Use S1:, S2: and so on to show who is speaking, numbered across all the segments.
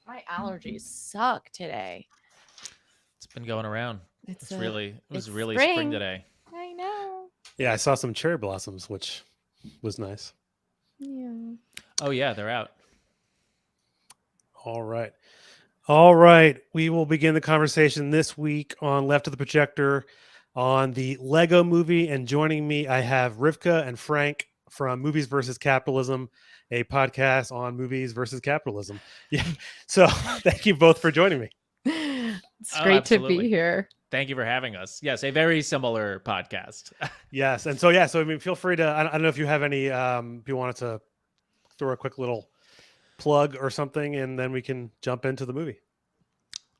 S1: My allergies suck today.
S2: It's been going around. It was
S1: It's
S2: really spring
S1: spring.
S2: today.
S1: I know.
S3: Yeah, I saw some cherry blossoms, which was nice.
S1: Yeah.
S2: Oh yeah, they're out.
S3: All right. All right. We will begin the conversation this week on Left of the Projector on the Lego movie. And joining me, I have Rivka and Frank from Movies versus Capitalism, a podcast on movies versus capitalism. Yeah. So thank you both for joining me.
S1: It's
S2: Oh,
S1: great to be
S2: absolutely.
S1: here.
S2: Thank you for having us. Yes, a very similar podcast.
S3: Yes. And so, yeah. So, I mean, feel free to, I don't know if you have any, if you wanted to throw a quick little plug or something, and then we can jump into the movie.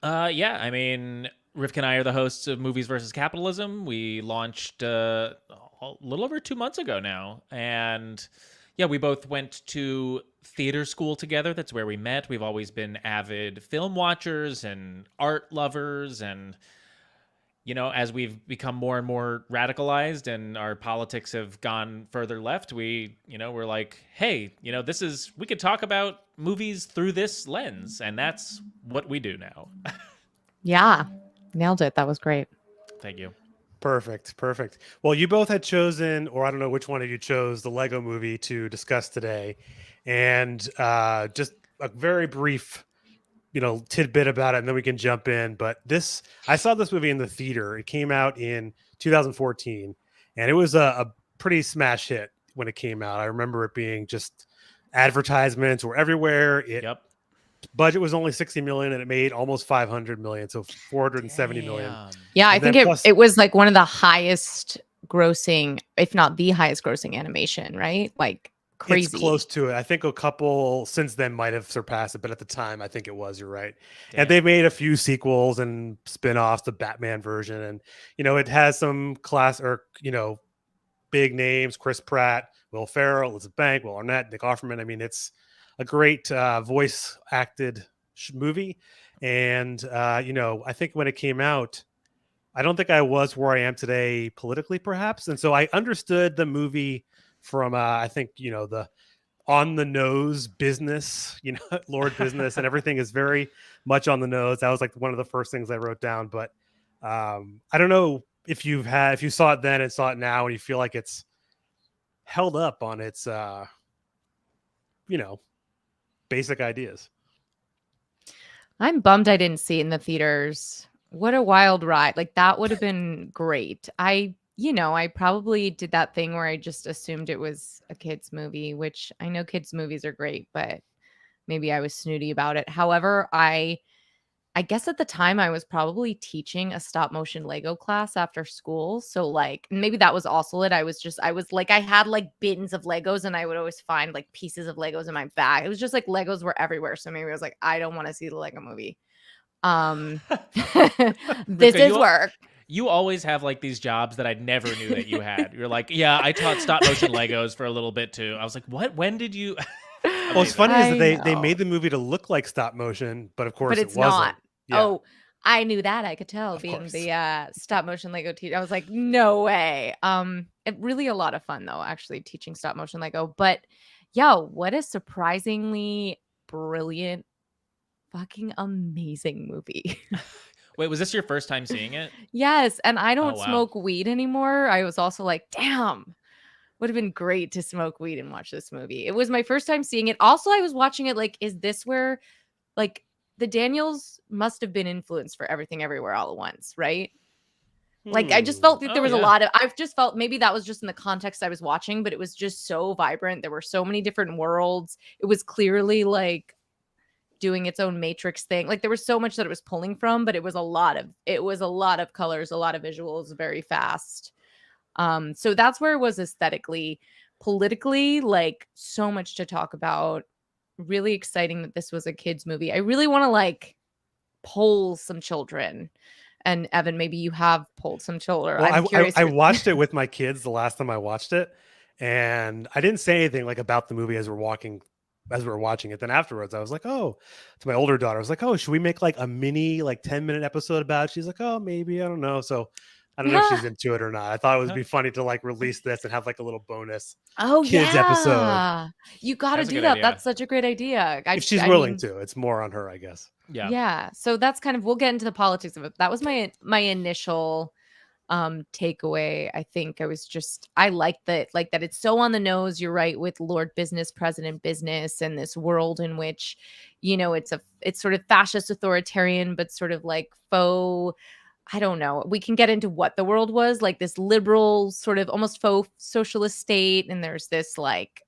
S2: Yeah, I mean, Rivka and I are the hosts of Movies versus Capitalism. We launched a little over 2 months ago now, and yeah, we both went to theater school together. That's where we met. We've always been avid film watchers and art lovers, and as we've become more and more radicalized and our politics have gone further left, we're like, hey, we could talk about movies through this lens, and that's what we do now.
S1: Yeah. Nailed it. That was great.
S2: Thank you.
S3: Perfect. Perfect. Well, you both had chosen, or I don't know which one of you chose the Lego movie to discuss today. And just a very brief, tidbit about it, and then we can jump in. But I saw this movie in the theater. It came out in 2014, and it was a pretty smash hit when it came out. I remember it being just advertisements were everywhere. It
S2: Yep.
S3: budget was only 60 million and it made almost 500 million, so 470 million.
S2: Damn.
S1: Yeah, I
S3: And then
S1: think it
S3: plus
S1: it was like one of the highest grossing, if not the highest grossing animation, right? Like
S3: it's
S1: crazy.
S3: close to it. I think a couple since then might have surpassed it, but at the time I think it was, you're right. And
S2: Damn.
S3: they've made a few sequels and spin-offs, the Batman version, and it has some big names: Chris Pratt, Will Ferrell, Elizabeth Bank, Will Arnett, Nick Offerman. I mean, it's a great voice acted movie. And I think when it came out, I don't think I was where I am today politically, perhaps. And so I understood the movie from I think the on the nose business, Lord business, and everything is very much on the nose. That was like one of the first things I wrote down. But I don't know if if you saw it then and saw it now, and you feel like it's held up on its you know basic ideas.
S1: I'm bummed I didn't see it in the theaters. What a wild ride. Like that would have been great. I probably did that thing where I just assumed it was a kids movie, which I know kids movies are great, but maybe I was snooty about it. However, I guess at the time I was probably teaching a stop motion Lego class after school. So like maybe that was also it. I had like bins of Legos and I would always find like pieces of Legos in my bag. It was just like Legos were everywhere. So maybe I was like, I don't want to see the Lego movie. Um this
S2: Rivka,
S1: is work.
S2: you always have like these jobs that I never knew that you had. You're like, yeah, I taught stop motion Legos for a little bit too. I was like, what? When did you?
S3: Well, what's
S2: Amazing.
S3: funny is that
S1: I
S3: they made
S1: know.
S3: the movie to look like stop motion, but of
S1: But
S3: course it
S1: it's not.
S3: wasn't. Yeah,
S1: Oh, I knew that. I could tell
S3: of
S1: being
S3: course.
S1: the stop motion Lego teacher. I was like, no way. It really a lot of fun though, actually teaching stop motion Lego. But yeah, what a surprisingly brilliant, fucking amazing movie.
S2: Wait, was this your first time seeing it?
S1: Yes, and I
S2: Oh
S1: don't
S2: wow.
S1: smoke weed anymore. I was also like, damn, would have been great to smoke weed and watch this movie. It was my first time seeing it. Also, I was watching it like, is this where like the Daniels must have been influenced for Everything Everywhere All at Once, right? Like I just
S3: Hmm.
S1: felt that there
S2: Oh
S1: was a
S2: yeah.
S1: lot of I've just felt maybe that was just in the context I was watching, but it was just so vibrant. There were so many different worlds. It was clearly like doing its own matrix thing. Like there was so much that it was pulling from, but it was a lot of colors, a lot of visuals, very fast. So that's where it was aesthetically, politically, like so much to talk about. Really exciting that this was a kids movie. I really want to like poll some children. And Evan, maybe you have polled some children.
S3: Well,
S1: I'm curious.
S3: I watched it with my kids the last time I watched it, and I didn't say anything like about the movie as we were watching it. Then afterwards, I was like, oh, to my older daughter, I was like, oh, should we make like a mini like 10-minute episode about it? She's like, oh, maybe, I don't know. So I don't know if she's into it or not. I thought it would be funny to like release this and have like a little bonus
S1: Oh
S3: kids episode
S1: yeah, you got to
S2: That's a
S1: do
S2: good
S1: that.
S2: idea.
S1: That's such a great idea.
S3: if she's
S1: I
S3: willing
S1: mean,
S3: to. It's more on her, I guess.
S2: Yeah.
S1: yeah. So that's kind of, we'll get into the politics of it. That was my initial takeaway. I think I was just, I like that it's so on the nose. You're right, with Lord Business, President Business, and this world in which, it's sort of fascist authoritarian, but sort of like faux, I don't know. We can get into what the world was like, this liberal sort of almost faux socialist state. And there's this like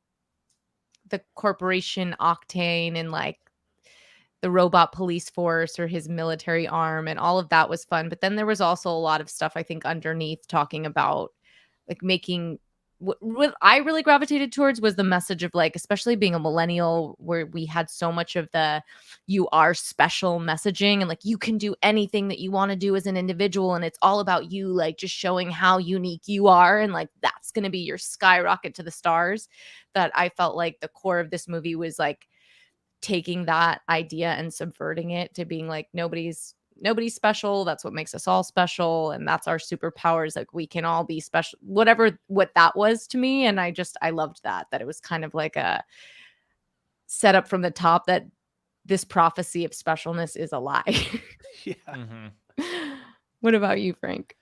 S1: the corporation Octane and like the robot police force or his military arm, and all of that was fun. But then there was also a lot of stuff I think underneath talking about like making what I really gravitated towards was the message of like, especially being a millennial, where we had so much of the you are special messaging and like you can do anything that you want to do as an individual, and it's all about you, like just showing how unique you are, and like that's going to be your skyrocket to the stars. That I felt like the core of this movie was like taking that idea and subverting it to being like nobody's special. That's what makes us all special, and that's our superpowers. Like we can all be special, whatever what that was to me. And I loved that it was kind of like a setup from the top that this prophecy of specialness is a lie.
S3: Yeah.
S2: Mm-hmm.
S1: What about you, Frank?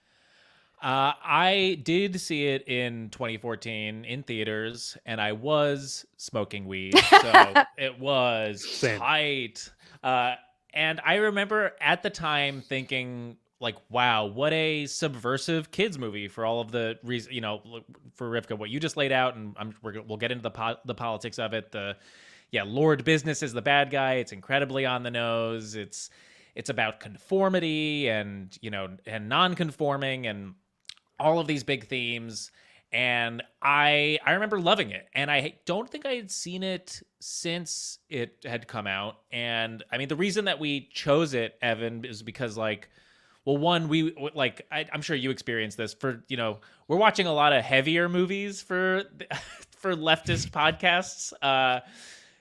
S2: I did see it in 2014 in theaters, and I was smoking weed, so it was
S3: Same.
S2: tight. And I remember at the time thinking, like, wow, what a subversive kids movie for all of the reasons, for Rivka, what you just laid out, and we'll get into the politics of it. Lord Business is the bad guy. It's incredibly on the nose. It's about conformity and non-conforming and all of these big themes. And I remember loving it. And I don't think I had seen it since it had come out. And I mean, the reason that we chose it, Evan, is because like, well, one, I'm sure you experienced this we're watching a lot of heavier movies for leftist podcasts.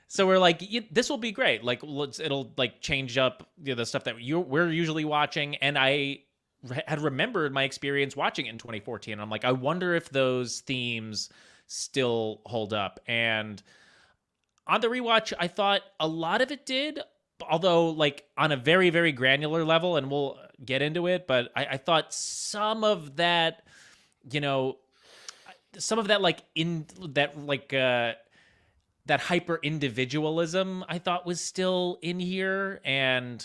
S2: So we're like, this will be great. Like, it'll like change up the stuff that we're usually watching. And I had remembered my experience watching it in 2014. I'm like, I wonder if those themes still hold up. And on the rewatch, I thought a lot of it did, although like on a very, very granular level, and we'll get into it. But I thought some of that, that hyper individualism I thought was still in here. And,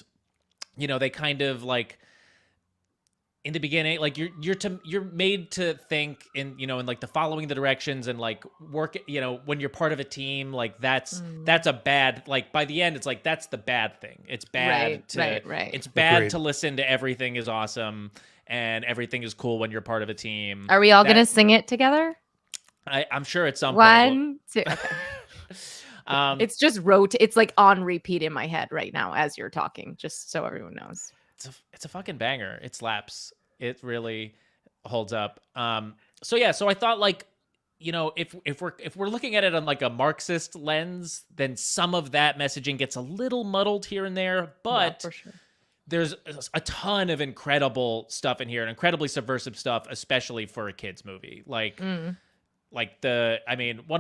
S2: they kind of like, in the beginning, like you're made to think in like the following the directions and like work, when you're part of a team, like that's a bad, like by the end, it's like, that's the bad thing. It's bad
S1: right.
S2: It's bad
S3: Agreed.
S2: to listen to everything is awesome and everything is cool when you're part of a team.
S1: Are we all gonna sing it together?
S2: I'm sure at some point.
S1: One, two. Okay. It's just it's like on repeat in my head right now as you're talking, just so everyone knows.
S2: It's a fucking banger. It slaps. It really holds up. So I thought like, if we're looking at it on like a Marxist lens, then some of that messaging gets a little muddled here and there, but
S1: for sure.
S2: There's a ton of incredible stuff in here and incredibly subversive stuff, especially for a kids movie. Like, one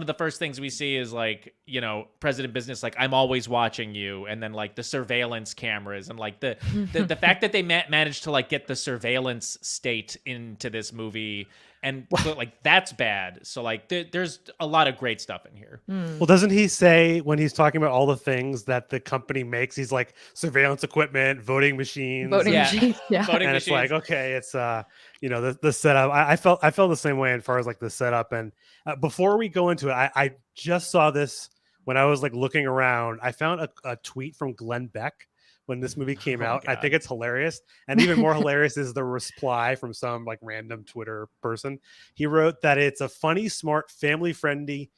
S2: of the first things we see is like, President Business, like, I'm always watching you. And then like the surveillance cameras and like the fact that they managed to like get the surveillance state into this movie. And like, that's bad. So like there's a lot of great stuff in here.
S3: Well, doesn't he say when he's talking about all the things that the company makes, he's like surveillance equipment, voting machines,
S1: machines, yeah.
S2: Voting
S3: and
S2: machines.
S3: it's like, okay, it's the setup. I felt the same way as far as like the setup. And before we go into it, I just saw this when I was like looking around. I found a tweet from Glenn Beck when this movie came out.
S2: God.
S3: I think it's hilarious. And even more hilarious is the reply from some like random Twitter person. He wrote that it's a funny, smart, family-friendly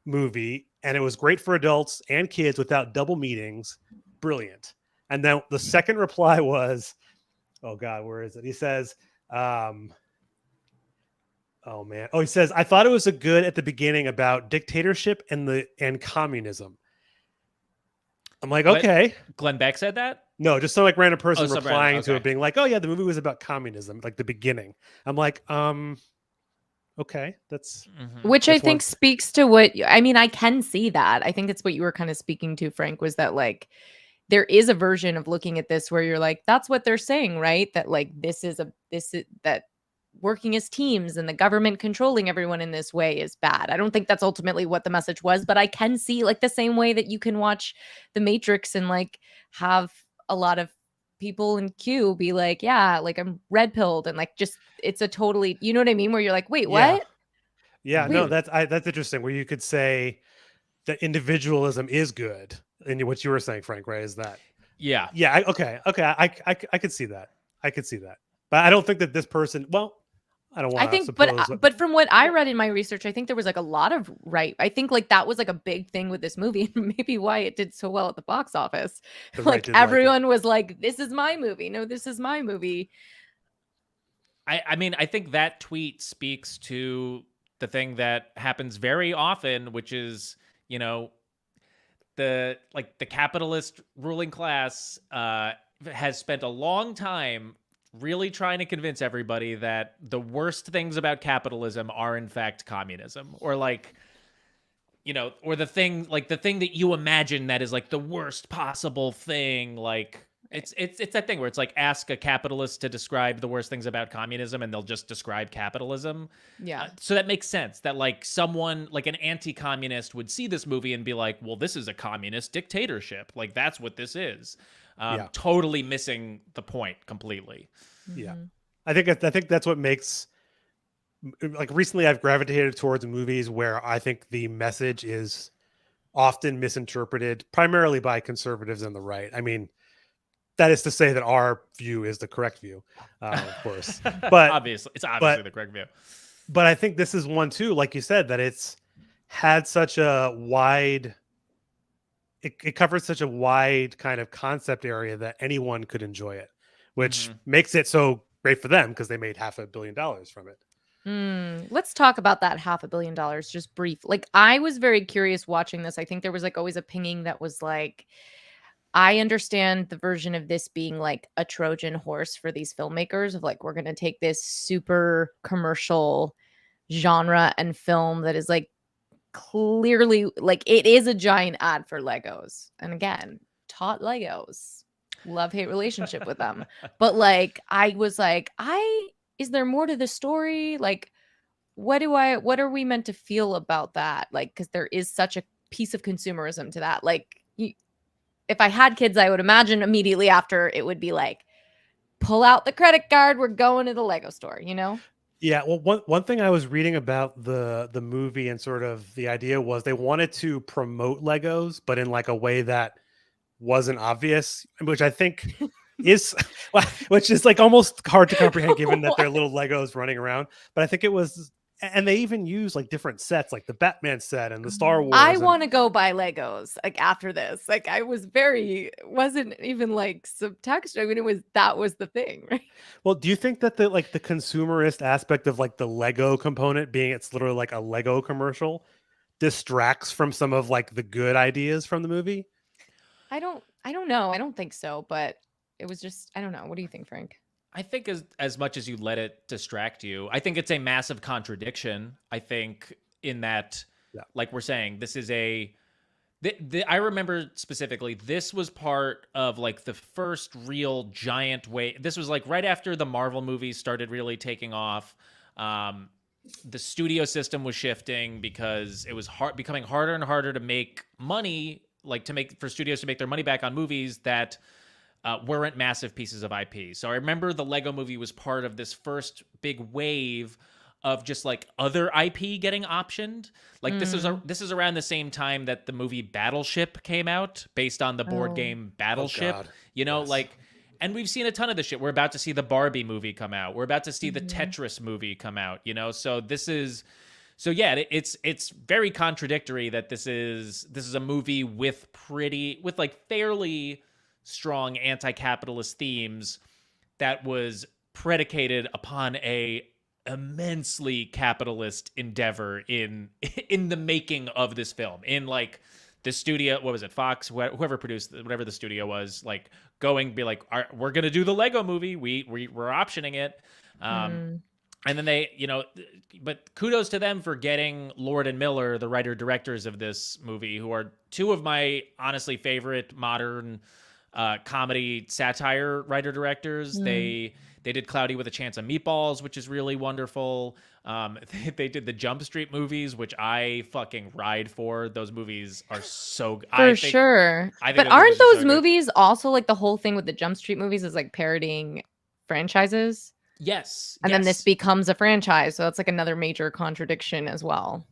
S3: movie, and it was great for adults and kids without double meetings. Brilliant. And then the second reply was, oh God, where is it? He says, he says, I thought it was a good at the beginning about dictatorship and communism. I'm like,
S2: Glenn,
S3: okay.
S2: Glenn Beck said that?
S3: No, just some like random person
S2: some random,
S3: replying to
S2: okay.
S3: it being like, oh yeah, the movie was about communism, like the beginning. I'm like, okay, that's
S1: Which I
S3: that's one.
S1: think speaks to what I mean, I can see that. I think it's what you were kind of speaking to, Frank, was that like there is a version of looking at this where you're like, that's what they're saying, right? That like this is that working as teams and the government controlling everyone in this way is bad. I don't think that's ultimately what the message was, but I can see like the same way that you can watch The Matrix and like have a lot of people in Q be like, yeah, like I'm red pilled and like just it's a totally, you know what I mean? Where you're like, wait,
S3: Yeah,
S1: what?
S3: yeah, no,
S1: Wait,
S3: that's interesting. Where you could say that individualism is good, and what you were saying, Frank, right? Is that
S2: Yeah.
S3: yeah? Okay, I could see that. I could see that, but I don't think that this person. Well, I don't
S1: I
S3: want to
S1: think,
S3: suppose.
S1: but from what I
S3: Well,
S1: read in my research, I think there was like a lot of right. I think like that was like a big thing with this movie, and maybe why it did so well at the box office.
S3: the right
S1: Like
S3: did like it.
S1: everyone was like, "This is my movie." No, this is my movie.
S2: I mean, I think that tweet speaks to the thing that happens very often, which is, you know, the capitalist ruling class has spent a long time really trying to convince everybody that the worst things about capitalism are in fact communism, or like, you know, or the thing that you imagine that is like the worst possible thing. Like it's that thing where it's like, ask a capitalist to describe the worst things about communism and they'll just describe capitalism.
S1: Yeah.
S2: So that makes sense that like someone like an anti-communist would see this movie and be like, well, this is a communist dictatorship. Like that's what this is.
S3: Yeah,
S2: Totally missing the point completely.
S3: yeah.
S1: Mhm.
S3: I think that's what makes like recently I've gravitated towards movies where I think the message is often misinterpreted, primarily by conservatives and the right. I mean, that is to say that our view is the correct view, of course. But
S2: Obviously, it's obviously
S3: but
S2: the correct view.
S3: but I think this is one too, like you said, that it's had such a wide. It covers such a wide kind of concept area that anyone could enjoy it, which
S2: Mhm.
S3: makes it so great for them because they made $500 million from it.
S1: Let's talk about that $500 million just brief. Like I was very curious watching this. I think there was like always a pinging that was like, I understand the version of this being like a Trojan horse for these filmmakers of like, we're going to take this super commercial genre and film that is like clearly like it is a giant ad for Legos. And again, taught Legos. Love-hate relationship with them. But like I was like, is there more to the story? Like what are we meant to feel about that? Like cuz there is such a piece of consumerism to that. Like if I had kids, I would imagine immediately after it would be like, pull out the credit card, we're going to the Lego store, you know?
S3: Yeah, well, one thing I was reading about the movie and sort of the idea was they wanted to promote Legos, but in like a way that wasn't obvious, which I think is which is like almost hard to comprehend given that they're little Legos running around. But I think it was, and they even use like different sets, like the Batman set and the Star
S1: I
S3: Wars, and
S1: want to go buy Legos like after this. Like I was wasn't even like subtext. I mean, that was the thing, right?
S3: well, do you think that the like the consumerist aspect of like the Lego component being it's literally like a Lego commercial distracts from some of like the good ideas from the movie?
S1: I don't know. I don't think so, but it was just, I don't know. What do you think, Frank?
S2: I think as much as you let it distract you, I think it's a massive contradiction. I think in that,
S3: Yeah.
S2: like we're saying, this is I remember specifically, this was part of like the first real giant wave. This was like right after the Marvel movies started really taking off. The studio system was shifting because it was becoming harder and harder to make money, like for studios to make their money back on movies that weren't massive pieces of IP. So I remember the Lego movie was part of this first big wave of just like other IP getting optioned. Like this is around the same time that the movie Battleship came out, based on the board
S1: Oh.
S2: game
S3: Oh
S2: Battleship.
S3: God.
S2: You know,
S3: Yes.
S2: like, and we've seen a ton of this shit. We're about to see the Barbie movie come out. We're about to see the
S1: Mhm.
S2: Tetris movie come out. You know, so yeah, it's very contradictory that this is a movie with like fairly strong anti-capitalist themes that was predicated upon a immensely capitalist endeavor in in the making of this film, in like the studio, what was it, Fox, whoever produced whatever the studio was, like going be like, we're gonna do the Lego movie, we're optioning it.
S1: Mm.
S2: And then they, but kudos to them for getting Lord and Miller, the writer directors of this movie, who are two of my honestly favorite modern comedy satire writer directors. They did Cloudy with a Chance of Meatballs, which is really wonderful. They did the Jump Street movies, which I fucking ride for. Those movies are so good.
S1: For sure.
S2: I think
S1: But
S2: those
S1: aren't
S2: movies are
S1: those
S2: so good.
S1: movies also like the whole thing with the Jump Street movies is like parodying franchises?
S2: Yes.
S1: And then this becomes a franchise. So that's like another major contradiction as well.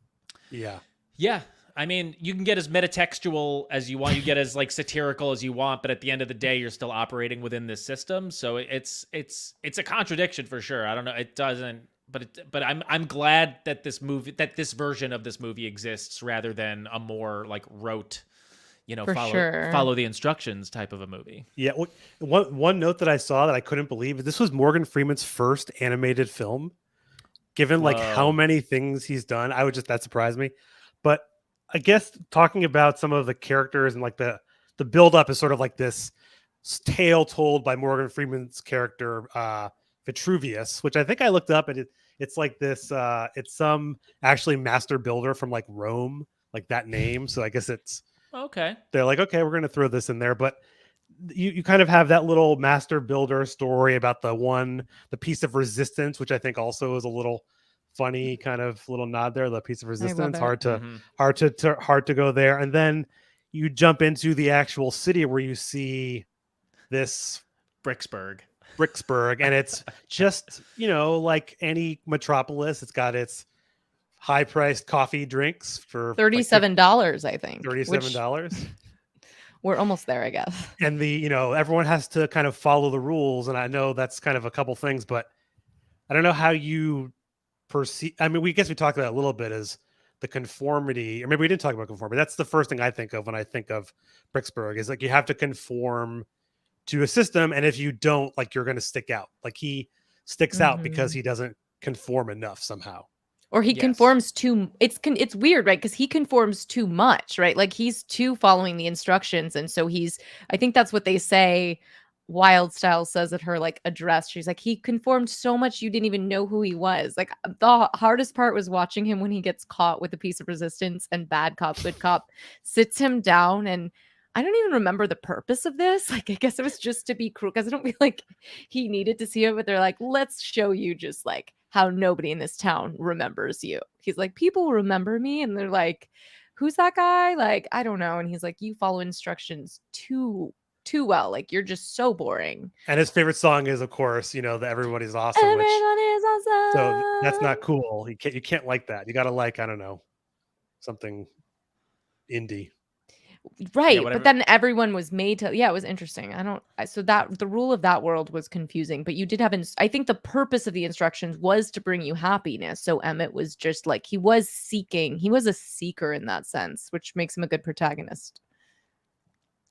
S3: Yeah.
S2: Yeah. I mean, you can get as metatextual as you want. You get as like satirical as you want, but at the end of the day, you're still operating within this system. So it's a contradiction for sure. I don't know. It doesn't, but I'm glad that this version of this movie exists rather than a more like rote, follow the instructions type of a movie.
S3: Yeah. One note that I saw that I couldn't believe is this was Morgan Freeman's first animated film. Given like how many things he's done, that surprised me. But I guess talking about some of the characters and like the build up is sort of like this tale told by Morgan Freeman's character Vitruvius, which I think I looked up, and it's like this it's some actually master builder from like Rome, like that name. So I guess it's
S2: okay.
S3: They're like, okay, we're going to throw this in there, but you kind of have that little master builder story about the piece of resistance, which I think also is a little funny kind of little nod there. The piece of resistance, hard to go there. And then you jump into the actual city where you see this
S2: Bricksburg,
S3: and it's just, like any metropolis. It's got its high-priced coffee drinks for
S1: $37, I think.
S3: $37.
S1: We're almost there, I guess.
S3: And everyone has to kind of follow the rules. And I know that's kind of a couple things, but I don't know how you perceive. I mean, we talked about it a little bit as the conformity, or maybe we didn't talk about conformity. That's the first thing I think of when I think of Bricksburg, is like you have to conform to a system. And if you don't, like, you're going to stick out. Like he sticks out because he doesn't conform enough somehow.
S1: Or he conforms too. It's weird, right? Because he conforms too much, right? Like he's too following the instructions, and so I think that's what they say. Wild Style says at her like address, she's like, he conformed so much you didn't even know who he was. Like the hardest part was watching him when he gets caught with a piece of resistance and bad cop, good cop sits him down, and I don't even remember the purpose of this. Like, I guess it was just to be cruel because I don't feel like he needed to see it, but they're like, let's show you just like how nobody in this town remembers you. He's like, people remember me. And they're like, who's that guy? Like, I don't know. And he's like, you follow instructions too well. Like, you're just so boring.
S3: And his favorite song is, of course, the Everybody's Awesome.
S1: Everyone is awesome.
S3: So that's not cool. You can't like that. You got to like, I don't know, something indie.
S1: Right. Yeah, but then everyone was made to, it was interesting. So that the rule of that world was confusing, but you did have, I think the purpose of the instructions was to bring you happiness. So Emmett was just like, he was a seeker in that sense, which makes him a good protagonist.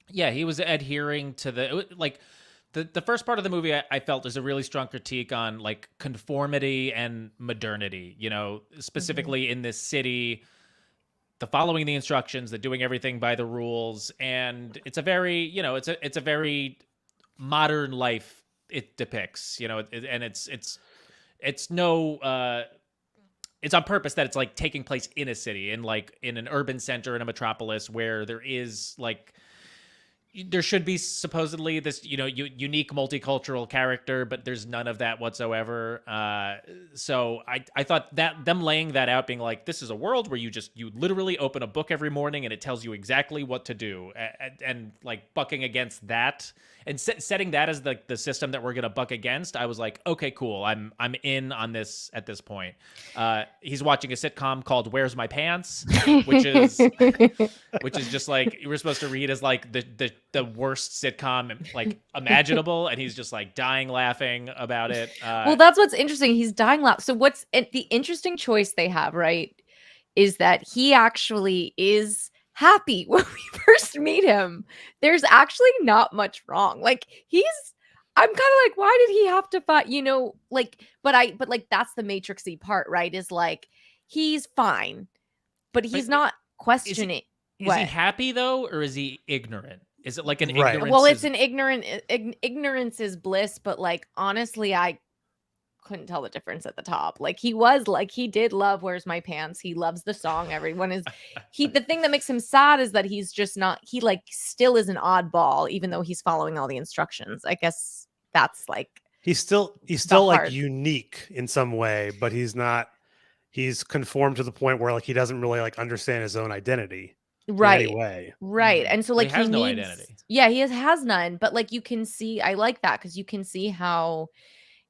S2: Yeah. He was adhering to the first part of the movie I felt is a really strong critique on like conformity and modernity, specifically in this city, the following the instructions, the doing everything by the rules. And it's a very, it's a very modern life it depicts, and it's on purpose that it's like taking place in a city, in like in an urban center, in a metropolis where there is like, there should be supposedly this, unique multicultural character, but there's none of that whatsoever. So I thought that them laying that out, being like, this is a world where you literally open a book every morning and it tells you exactly what to do, and like bucking against that and setting that as the system that we're going to buck against. I was like, okay, cool. I'm in on this at this point. He's watching a sitcom called Where's My Pants, which is just like, you were supposed to read as like the worst sitcom like imaginable, and he's just like dying laughing about it.
S1: Well, that's what's interesting. He's dying laughing. So what's the interesting choice they have, right, is that he actually is happy when we first meet him. There's actually not much wrong. Like I'm kind of like, why did he have to fight? But like that's the matrixy part, right? Is like he's fine, but he's not questioning.
S2: Is he
S1: What?
S2: happy though, or is he ignorant? Is it like an
S3: Right.
S2: ignorance?
S1: Well, it's an ignorance is bliss, but like honestly, I couldn't tell the difference at the top. Like he was like he did love Where's My Pants. He loves the song. Everyone is the thing that makes him sad is that he's just not he like still is an oddball even though he's following all the instructions. I guess that's like
S3: He's still
S1: the
S3: like
S1: hard
S3: unique in some way, but he's not. He's conformed to the point where like he doesn't really like understand his own identity in any
S1: right.
S3: way.
S1: Right. And so
S2: Well, he
S1: like he
S2: has no
S1: needs
S2: identity.
S1: yeah, he has none, but like you can see I like that because you can see how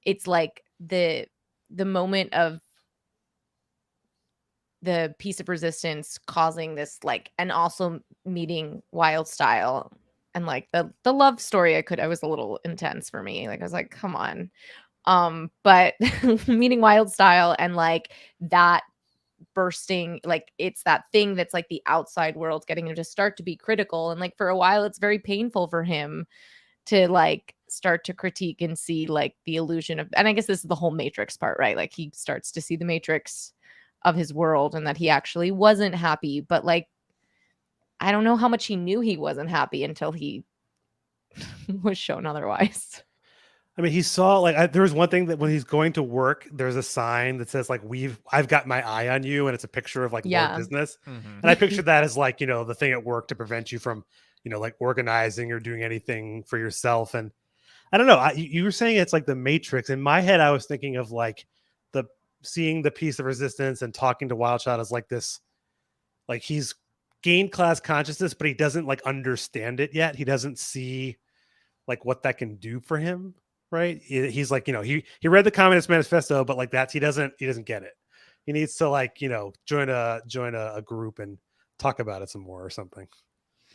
S1: it's like the moment of the piece of resistance causing this like and also meeting Wild Style and like the love story I was a little intense for me. Like I was like, come on. But meeting Wild Style and like that bursting like it's that thing that's like the outside world getting him to start to be critical and like for a while it's very painful for him to like start to critique and see like the illusion of and I guess this is the whole Matrix part, right? Like he starts to see the Matrix of his world and that he actually wasn't happy, but like I don't know how much he knew he wasn't happy until he was shown otherwise.
S3: I mean, he saw like there was one thing that when he's going to work, there's a sign that says like I've got my eye on you, and it's a picture of like Lord
S1: Yeah.
S3: Business,
S2: Mhm.
S3: and I pictured that as like the thing at work to prevent you from like organizing or doing anything for yourself. And I don't know, you were saying it's like the Matrix. In my head, I was thinking of like the seeing the piece of resistance and talking to Wildchild as like this, like he's gained class consciousness, but he doesn't like understand it yet. He doesn't see like what that can do for him, right? He's like he read the Communist Manifesto, but like he doesn't get it. He needs to like join a group and talk about it some more or something.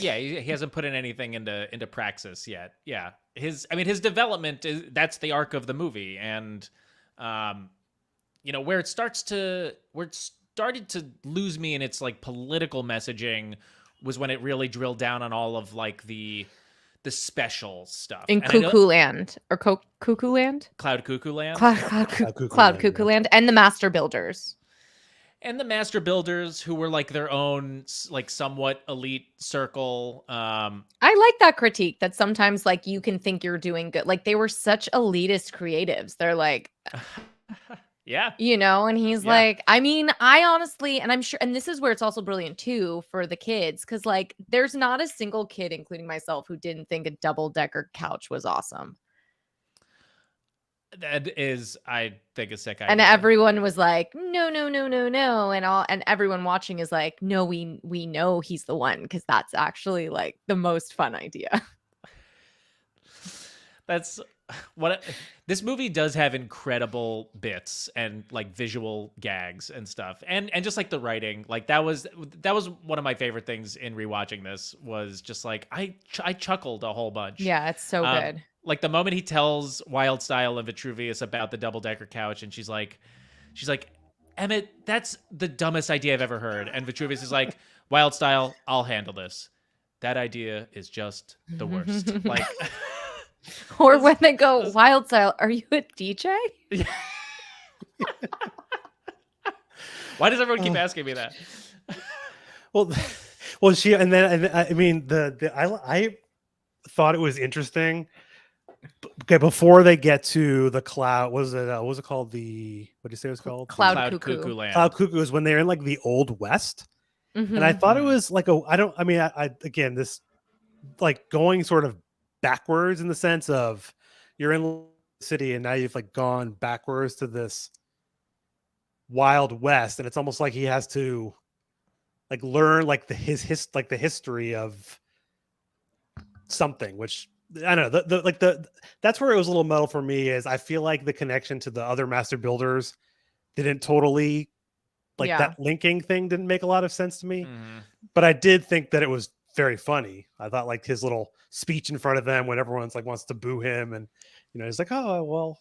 S2: Yeah, he hasn't put in anything into praxis yet. Yeah, his development is that's the arc of the movie, and where it started to lose me in its like political messaging was when it really drilled down on all of like the special stuff
S1: In
S2: and I know
S1: Cuckoo Land or Cuckoo Land?
S2: Cloud Cuckoo Land
S1: Cloud Cuckoo Land and the Master Builders.
S2: and the Master Builders, who were like their own like somewhat elite circle.
S1: I like that critique that sometimes like you can think you're doing good. Like they were such elitist creatives. They're like,
S2: yeah,
S1: and he's
S2: Yeah.
S1: like, I mean, I honestly, and I'm sure, and this is where it's also brilliant too for the kids, because like there's not a single kid, including myself, who didn't think a double-decker couch was awesome.
S2: that is, I think, a sick idea.
S1: And everyone was like, no, no, no, no, no. And everyone watching is like, no, we know he's the one, because that's actually like the most fun idea.
S2: That's what this movie does have incredible bits and like visual gags and stuff, and just like the writing, like that was one of my favorite things in rewatching this was just like I chuckled a whole bunch.
S1: Yeah, it's so good.
S2: Like the moment he tells Wild Style and Vitruvius about the double-decker couch, and she's like, Emmett, that's the dumbest idea I've ever heard. And Vitruvius is like, Wild Style, I'll handle this. That idea is just the worst. Like,
S1: or when they go, Wild Style, are you a DJ?
S2: Why does everyone keep asking me that?
S3: Well, she and then I mean I thought it was interesting. Okay, before they get to the cloud, what was it called? What did you say it was called?
S1: Cloud
S2: Cuckoo Land.
S3: Cloud Cuckoo is when they're in like the Old West.
S1: Mm-hmm.
S3: And I thought it was like I again, this like going sort of backwards in the sense of you're in the city and now you've like gone backwards to this Wild West, and it's almost like he has to like learn like the history of something, which I don't know. That's where it was a little metal for me. Is I feel like the connection to the other Master Builders didn't totally like that linking thing didn't make a lot of sense to me.
S2: Mm-hmm.
S3: But I did think that it was very funny. I thought like his little speech in front of them when everyone's like wants to boo him, and he's like, oh well.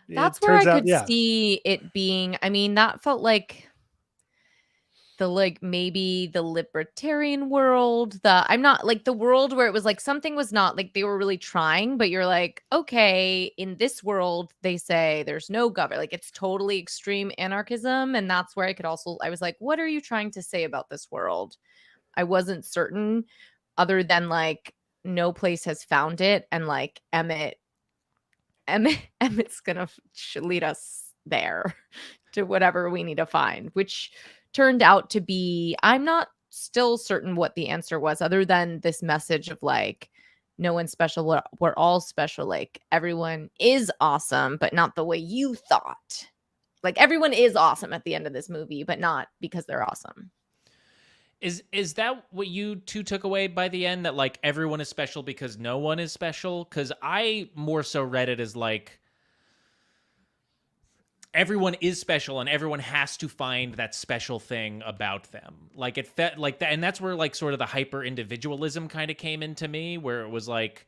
S1: That's where I could see it being. I mean, that felt like maybe the libertarian world. I'm not like the world where it was like something was not like they were really trying, but you're like, okay, in this world, they say there's no government. Like it's totally extreme anarchism. And that's where I was like, what are you trying to say about this world? I wasn't certain, other than like no place has found it, and like Emmett's gonna lead us there to whatever we need to find, which turned out to be, I'm not still certain what the answer was, other than this message of like, no one's special, we're all special, like everyone is awesome, but not the way you thought. Like everyone is awesome at the end of this movie, but not because they're awesome.
S2: Is that what you two took away by the end, that like everyone is special because no one is special? Because I more so read it as like everyone is special and everyone has to find that special thing about them. Like it felt like that, and that's where like sort of the hyper individualism kind of came into me, where it was like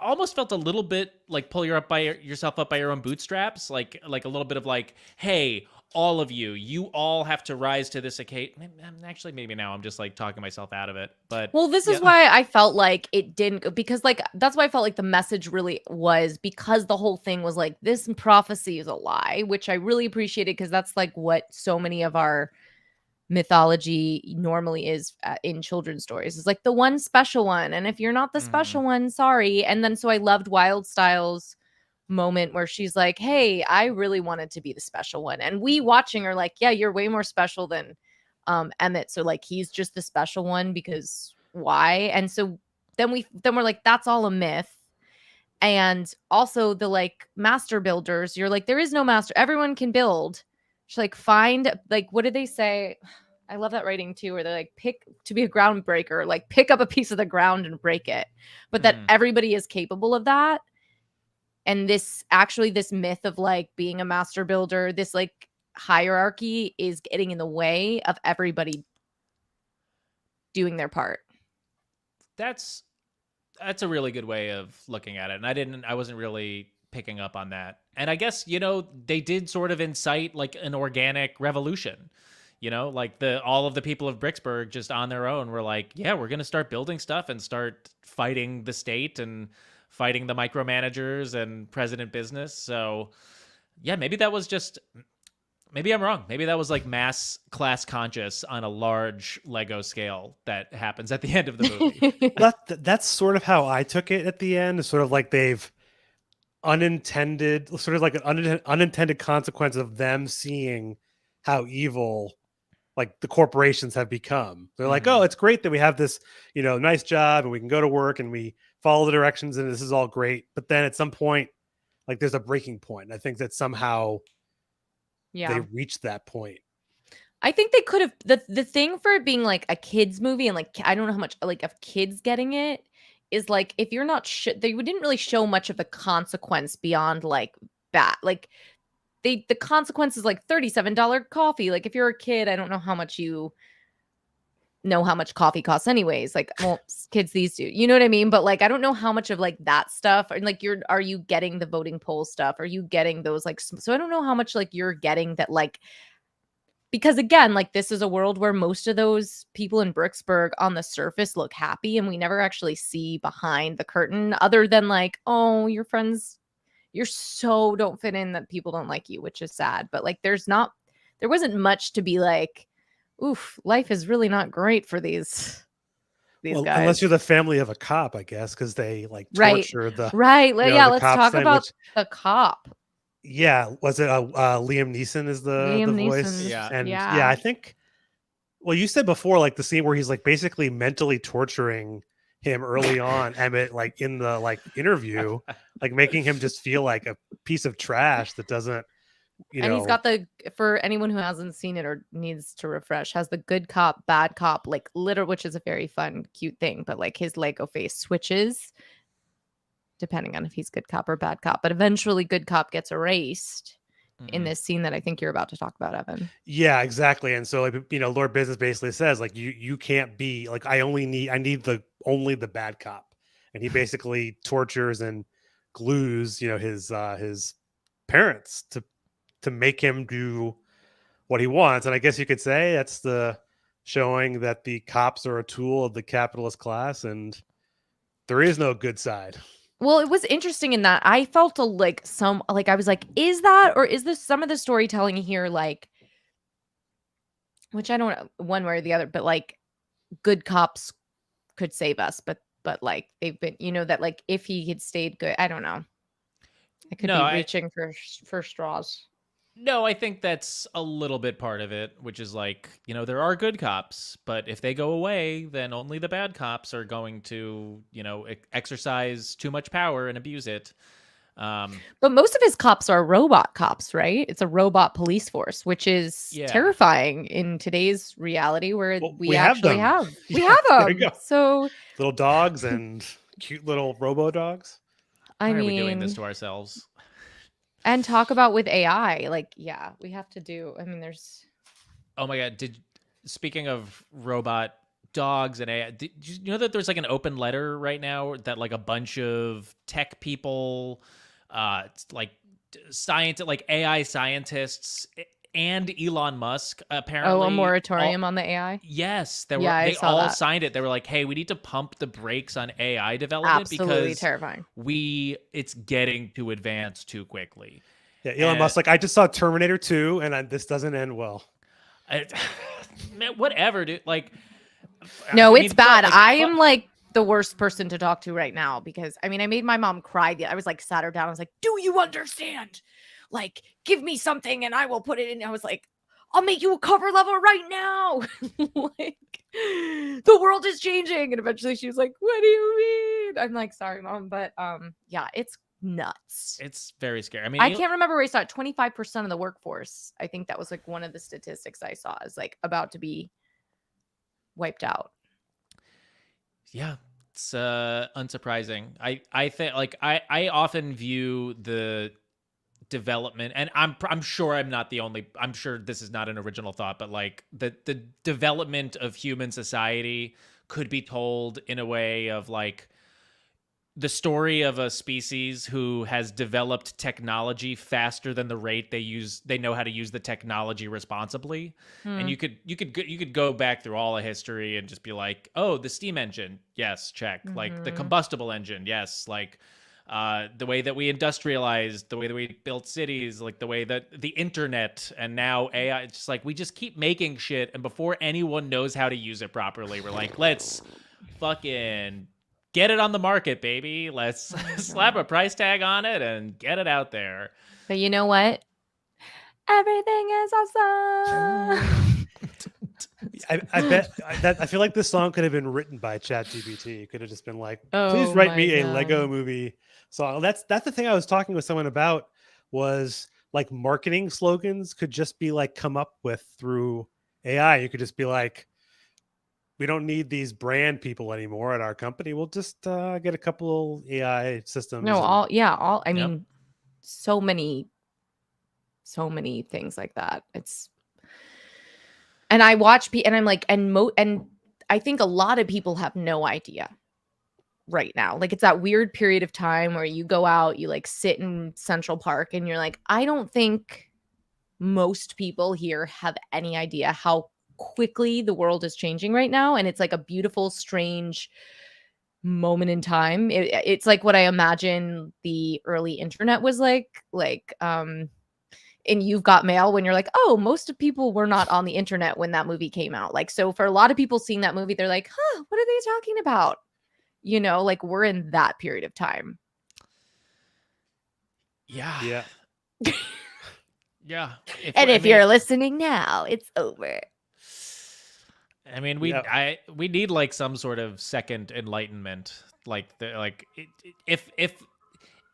S2: almost felt a little bit like pull yourself up by your own bootstraps, like a little bit of like, hey, all of you all have to rise to this occasion. Actually, maybe now I'm just like talking myself out of it, but
S1: well, this is why I felt like it didn't, because like that's why I felt like the message really was, because the whole thing was like, this prophecy is a lie, which I really appreciated, because that's like what so many of our mythology normally is in children's stories, is like the one special one, and if you're not the special one, sorry. And then so I loved Wild Styles moment where she's like, hey, I really wanted to be the special one, and we watching are like, yeah, you're way more special than Emmett, so like he's just the special one because why? And so then we're like, that's all a myth. And also the like master builders, you're like, there is no master, everyone can build. She's like, find, like, what did they say? I love that writing too, where they're like, pick to be a groundbreaker, like pick up a piece of the ground and break it. But that everybody is capable of that. And this myth of like being a master builder, this like hierarchy is getting in the way of everybody doing their part.
S2: That's a really good way of looking at it. And I wasn't really picking up on that. And I guess, they did sort of incite like an organic revolution. Like all of the people of Bricksburg just on their own were like, yeah, we're going to start building stuff and start fighting the state and fighting the micromanagers and president business. So yeah, maybe I'm wrong. Maybe that was like mass class conscious on a large Lego scale that happens at the end of the movie.
S3: That's sort of how I took it at the end. It's sort of like they've unintended, sort of like an unintended consequence of them seeing how evil like the corporations have become. They're like, oh, it's great that we have this, nice job and we can go to work and we follow the directions and this is all great. But then at some point, like there's a breaking point. And I think that somehow they reached that point.
S1: I think they could have, the thing for it being like a kids movie, and like I don't know how much like of kids getting it, is like if you're not they didn't really show much of the consequence beyond like that. Like the consequence is like $37 coffee. Like if you're a kid, I don't know how much you know how much coffee costs anyways. Like, well, kids these do, you know what I mean? But like I don't know how much of like that stuff, and like are you getting the voting poll stuff? Are you getting those like, so I don't know how much like you're getting that, like, because again, like this is a world where most of those people in Bricksburg on the surface look happy, and we never actually see behind the curtain, other than like, oh, your friends, you're so don't fit in that people don't like you, which is sad. But like there wasn't much to be like, oof, life is really not great for these guys.
S3: Unless you're the family of a cop, I guess, because they like torture the
S1: right. Yeah, let's talk about the cop.
S3: Yeah, was it Liam Neeson is the voice?
S2: Yeah.
S3: And yeah, I think, well, you said before, like the scene where he's like basically mentally torturing him early on, Emmett, like in the like interview, like making him just feel like a piece of trash that doesn't,
S1: and he's got for anyone who hasn't seen it or needs to refresh, has the good cop, bad cop, like which is a very fun, cute thing, but like his Lego face switches depending on if he's good cop or bad cop. But eventually good cop gets erased in this scene that I think you're about to talk about, Evan.
S3: Yeah, exactly. And so, like, Lord Business basically says, like, you can't be like, I need only the bad cop. And he basically tortures and glues, his parents to make him do what he wants. And I guess you could say that's the showing that the cops are a tool of the capitalist class and there is no good side.
S1: Well, it was interesting in that I felt I was like, is that, or is this some of the storytelling here, like, which I don't know one way or the other, but like good cops could save us, but like they've been, that like if he had stayed good, I don't know. I could
S2: No,
S1: be
S2: I
S1: reaching for straws.
S2: no, I think that's a little bit part of it, which is like, there are good cops, but if they go away, then only the bad cops are going to, exercise too much power and abuse it.
S1: But most of his cops are robot cops, right? It's a robot police force, which is
S2: Yeah.
S1: terrifying in today's reality where
S3: Well,
S1: we
S3: we have
S1: actually
S3: them.
S1: we
S3: Yeah,
S1: have
S3: there you
S1: them.
S3: go.
S1: So
S3: Little dogs and cute little robo dogs.
S1: I
S2: Why are we doing this
S1: mean,
S2: to ourselves?
S1: and talk about with AI, like, yeah, we have to do. I mean, there's.
S2: Oh my God. Speaking of robot dogs and AI, did you know that there's like an open letter right now that like a bunch of tech people, like like AI scientists and Elon Musk
S1: Oh, a
S2: apparently
S1: moratorium
S2: all,
S1: on the AI.
S2: yes,
S1: Yeah, I
S2: they
S1: saw
S2: all
S1: that.
S2: signed it. They were like, "Hey, we need to pump the brakes on AI development
S1: Absolutely
S2: because
S1: terrifying.
S2: it's getting to advance too quickly."
S3: Yeah, Elon
S2: And
S3: Musk. Like I just saw Terminator 2, and this doesn't end well.
S2: I, man, whatever, dude. Like,
S1: No,
S2: I
S1: it's
S2: mean, fuck,
S1: bad.
S2: like,
S1: I am like the worst person to talk to right now because I mean, I made my mom cry. I was like, sat her down. I was like, "Do you understand? Like, give me something and I will put it in." I was like, "I'll make you a cover level right now." Like, the world is changing. And eventually she was like, "What do you mean?" I'm like, "Sorry, mom." But yeah, it's nuts.
S2: it's very scary. I
S1: I
S2: mean,
S1: can't remember where I saw it. 25% of the workforce. I think that was like one of the statistics I saw is like about to be wiped out.
S2: yeah, it's unsurprising. I think like I often view the development, and I'm sure I'm not the only. I'm sure this is not an original thought, but like the development of human society could be told in a way of like the story of a species who has developed technology faster than the rate they know how to use the technology responsibly. And
S1: Hmm.
S2: you could go back through all of history and just be like, oh, the steam engine, yes, check. Like the
S1: Mhm.
S2: combustible engine, yes. Like the way that we industrialized, the way that we built cities, like the way that the internet and now AI, it's just like we just keep making shit, and before anyone knows how to use it properly, we're like, let's fucking get it on the market, baby. Let's slap a price tag on it and get it out there.
S1: But you know what? Everything is awesome.
S3: I bet I feel like this song could have been written by ChatGPT. It could have just been like, "Please
S1: Oh
S3: write
S1: my
S3: me a Lego
S1: god.
S3: movie song." That's the thing I was talking with someone about was like marketing slogans could just be like come up with through AI. You could just be like, "We don't need these brand people anymore at our company. We'll just get a couple AI systems
S1: No,
S3: and."
S1: all I
S2: Yep.
S1: mean, so many things like that. It's and I watch and I'm like, and I think a lot of people have no idea right now. Like it's that weird period of time where you go out, you like sit in Central Park and you're like, I don't think most people here have any idea how quickly the world is changing right now. And it's like a beautiful, strange moment in time. It's like what I imagine the early internet was like in You've Got Mail when you're like, oh, most of people were not on the internet when that movie came out. Like, so for a lot of people seeing that movie, they're like, huh, what are they talking about? Like we're in that period of time.
S2: Yeah.
S3: Yeah.
S2: Yeah.
S1: And if you're listening now, it's over.
S2: I mean,
S3: Yeah.
S2: we need like some sort of second enlightenment,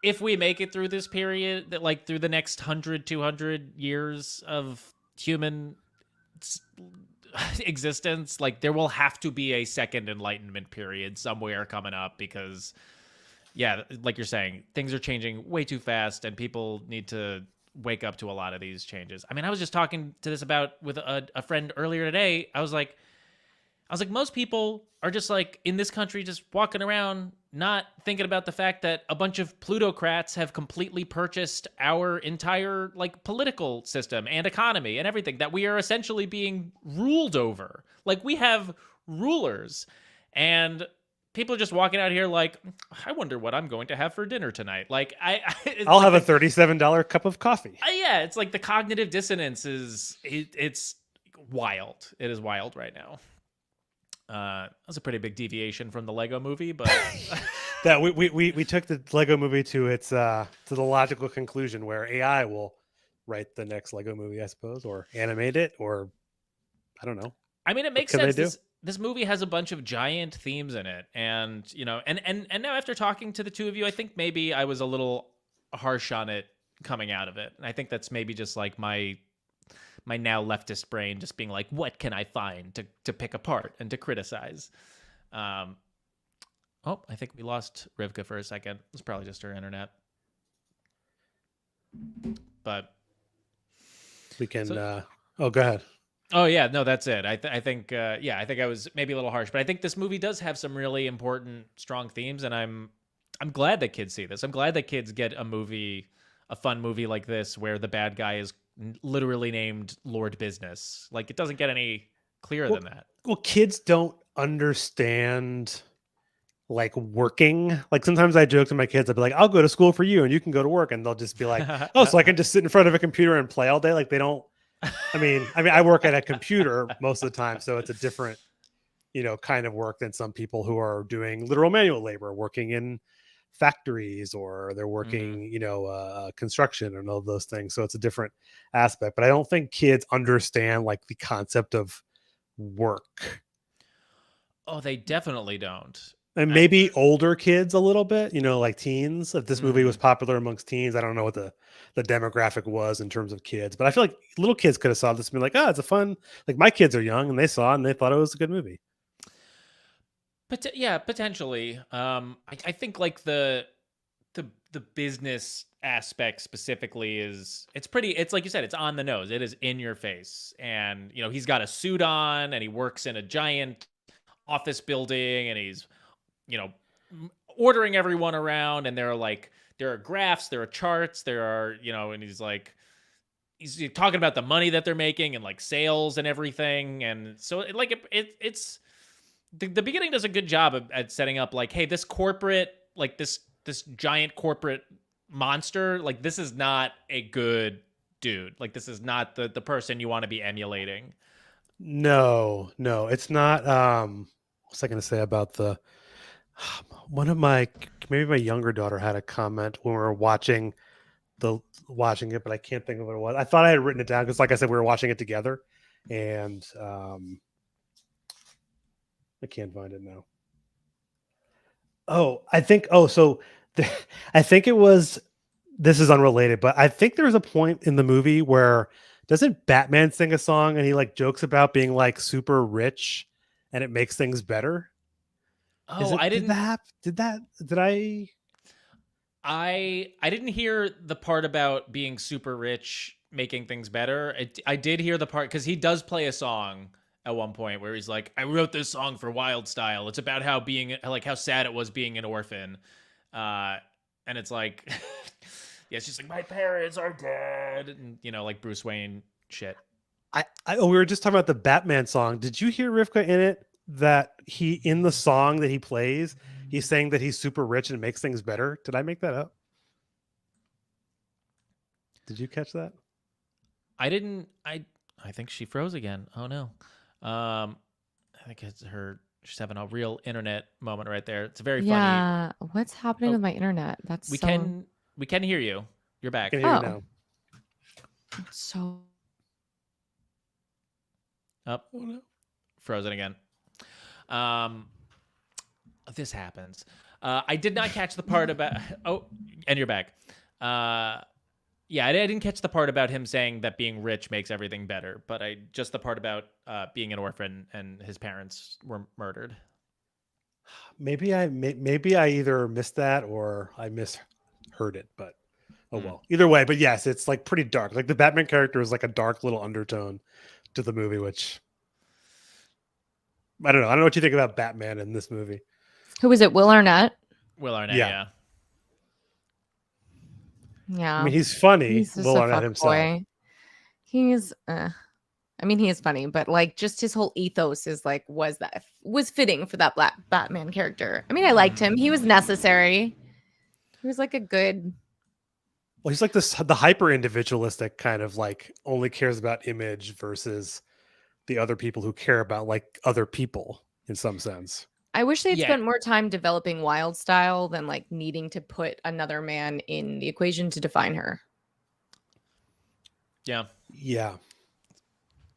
S2: if we make it through this period, that like through the next 100, 200 years of human existence, like there will have to be a second enlightenment period somewhere coming up because yeah, like you're saying, things are changing way too fast and people need to wake up to a lot of these changes. I mean, I was just talking to this about with a friend earlier today. I was like, most people are just like in this country, just walking around, not thinking about the fact that a bunch of plutocrats have completely purchased our entire like political system and economy and everything, that we are essentially being ruled over. Like we have rulers, and people are just walking out here like, I wonder what I'm going to have for dinner tonight. Like
S3: I'll
S2: like
S3: have a $37 cup of coffee.
S2: yeah, it's like the cognitive dissonance it's wild. It is wild right now. That was a pretty big deviation from the Lego movie, but
S3: That we took the Lego movie to its to the logical conclusion where AI will write the next Lego movie, I suppose, or animate it, or I don't know.
S2: I mean, it
S3: What
S2: makes
S3: can they
S2: sense.
S3: do?
S2: This movie has a bunch of giant themes in it, and and now after talking to the two of you, I think maybe I was a little harsh on it coming out of it, and I think that's maybe just like my now leftist brain just being like, what can I find to pick apart and to criticize? Um, oh, I think we lost Rivka for a second. It's probably just her internet, but
S3: We can.
S2: so
S3: Oh, go ahead.
S2: oh yeah, no, that's it. I think yeah, I think I was maybe a little harsh, but I think this movie does have some really important, strong themes, and I'm glad that kids see this. I'm glad that kids get a fun movie like this, where the bad guy is literally named Lord Business. Like, it doesn't get any clearer
S3: Well,
S2: than that.
S3: well, kids don't understand like working. Like sometimes I joke to my kids, I'd be like, "I'll go to school for you, and you can go to work," and they'll just be like, "Oh, so I can just sit in front of a computer and play all day?" Like they don't. I mean, I work at a computer most of the time, so it's a different, kind of work than some people who are doing literal manual labor, working in factories, or they're
S2: Mhm.
S3: working, construction and all those things. So it's a different aspect. But I don't think kids understand like the concept of work.
S2: Oh, they definitely don't.
S3: And
S2: I,
S3: maybe older kids a little bit, like teens. If this movie was
S2: mhm.
S3: popular amongst teens, I don't know what the demographic was in terms of kids, but I feel like little kids could have saw this and been like, "Oh, it's a fun." Like my kids are young and they saw it and they thought it was a good movie.
S2: Yeah, potentially. I think like the business aspect specifically is it's pretty. It's like you said, it's on the nose. It is in your face, and he's got a suit on, and he works in a giant office building, and he's you know ordering everyone around, and there are graphs, there are charts, there are and he's talking about the money that they're making and like sales and everything, and so it's the beginning does a good job at setting up like, hey, this corporate, like this giant corporate monster, like this is not a good dude, like this is not the person you want to be emulating.
S3: No, no, it's not. What's I going to say about the one of my maybe my younger daughter had a comment when we were watching it, but I can't think of what it was. I thought I had written it down because, like I said, we were watching it together, and I can't find it now. Oh, I think. Oh, so I think it was. This is unrelated, but I think there was a point in the movie where doesn't Batman sing a song and he like jokes about being like super rich and it makes things better? Is
S2: Oh,
S3: it
S2: I
S3: did
S2: didn't
S3: that did I
S2: I didn't hear the part about being super rich making things better. I did hear the part because he does play a song at one point where he's like, I wrote this song for Wild Style. It's about how being like how sad it was being an orphan. Uh and it's like yeah, it's just like my parents are dead, and like Bruce Wayne shit.
S3: oh, we were just talking about the Batman song. Did you hear Rivka in it that he in the song that he plays, he's saying that he's super rich and makes things better? Did I make that up? Did you catch that?
S2: I didn't I think she froze again. Oh no. I think it's her, she's having a real internet moment right there. It's very funny.
S1: Yeah. What's happening
S2: Oh,
S1: with my internet? That's
S2: we
S1: so,
S2: can we can hear you. You're
S3: I can
S2: back.
S3: hear you
S1: oh,
S3: now.
S1: so
S2: Up.
S3: Oh no.
S2: Frozen again. Um, this happens. I did not catch the part about. Oh, and you're back. Yeah, I didn't catch the part about him saying that being rich makes everything better, but I just the part about being an orphan and his parents were murdered.
S3: Maybe I either missed that or I misheard it, but oh
S2: Hmm.
S3: well. Either way, but yes, it's like pretty dark. Like the Batman character is like a dark little undertone to the movie, which I don't know. I don't know what you think about Batman in this movie.
S1: who is it? Will Arnett?
S2: Will Arnett,
S3: Yeah.
S2: yeah.
S3: I
S1: Yeah.
S3: mean, he's funny,
S1: He's just
S3: Will
S1: a
S3: Arnett
S1: fuck
S3: himself.
S1: boy. He's I mean, he is funny, but like just his whole ethos is like was fitting for that black Batman character. I mean, I liked him. He was necessary. He was like a good.
S3: Well, he's like the hyper individualistic kind of like only cares about image versus the other people who care about like other people. in some sense.
S1: I wish they'd
S2: Yeah.
S1: spent more time developing Wild Style than like needing to put another man in the equation to define her.
S2: Yeah.
S3: Yeah.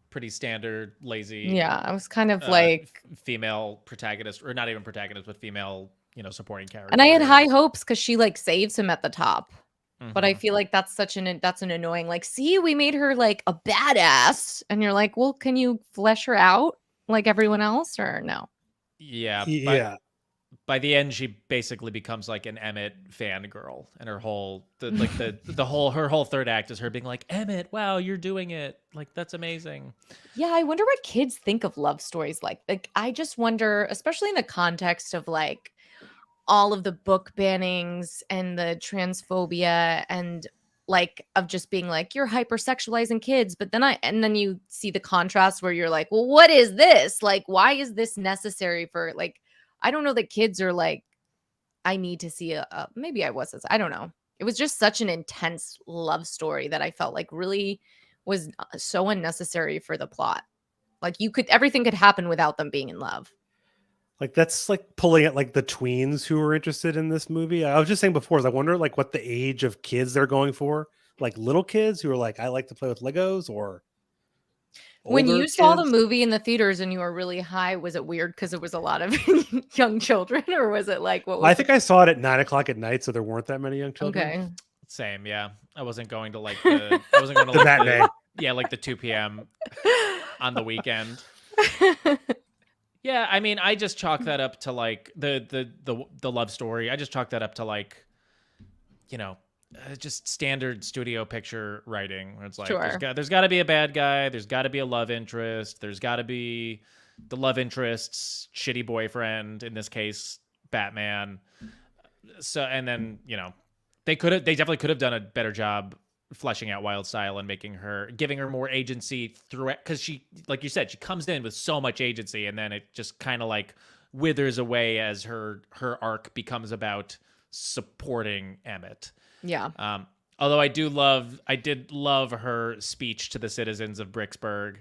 S2: Pretty standard, lazy
S1: Yeah, I was kind of like,
S2: female protagonist, or not even protagonist, but female, supporting character.
S1: and I had high hopes because she like saves him at the top. But I
S2: Mhm.
S1: feel like that's an annoying, like, see, we made her like a badass. And you're like, well, can you flesh her out like everyone else or no?
S2: Yeah, but
S3: Yeah.
S2: by the end, she basically becomes like an Emmett fangirl, and her whole third act is her being like, Emmett, wow, you're doing it, like that's amazing.
S1: Yeah, I wonder what kids think of love stories like I just wonder, especially in the context of like all of the book bannings and the transphobia and like of just being like you're hypersexualizing kids, but then you see the contrast where you're like, well, what is this, like why is this necessary for, like, I don't know that kids are like, I need to see maybe I was, I don't know, it was just such an intense love story that I felt like really was so unnecessary for the plot. Like everything could happen without them being in love.
S3: Like that's like pulling at like the tweens who were interested in this movie. I was just saying before, is I wonder like what the age of kids they're going for. Like little kids who are like, I like to play with Legos, or
S1: When
S3: older
S1: you saw the
S3: kids.
S1: movie in the theaters and you were really high, was it weird because it was a lot of young children, or was it like what was
S3: I think I saw it at 9 o'clock at night, so there weren't that many young children.
S1: okay?
S2: Same, yeah. I wasn't going to like the
S3: The matinee.
S2: like the 2 p.m. on the weekend. Yeah, I mean, I just chalk that up to like the love story. I just chalk that up to like, just standard studio picture writing, where it's like
S1: Sure.
S2: there's got to be a bad guy, there's got to be a love interest, there's got to be the love interest's shitty boyfriend, in this case Batman. So, and then they definitely could have done a better job fleshing out Wild Style and giving her more agency through it, because she, like you said, she comes in with so much agency, and then it just kind of like withers away as her arc becomes about supporting Emmett.
S1: Yeah.
S2: Although I did love her speech to the citizens of Bricksburg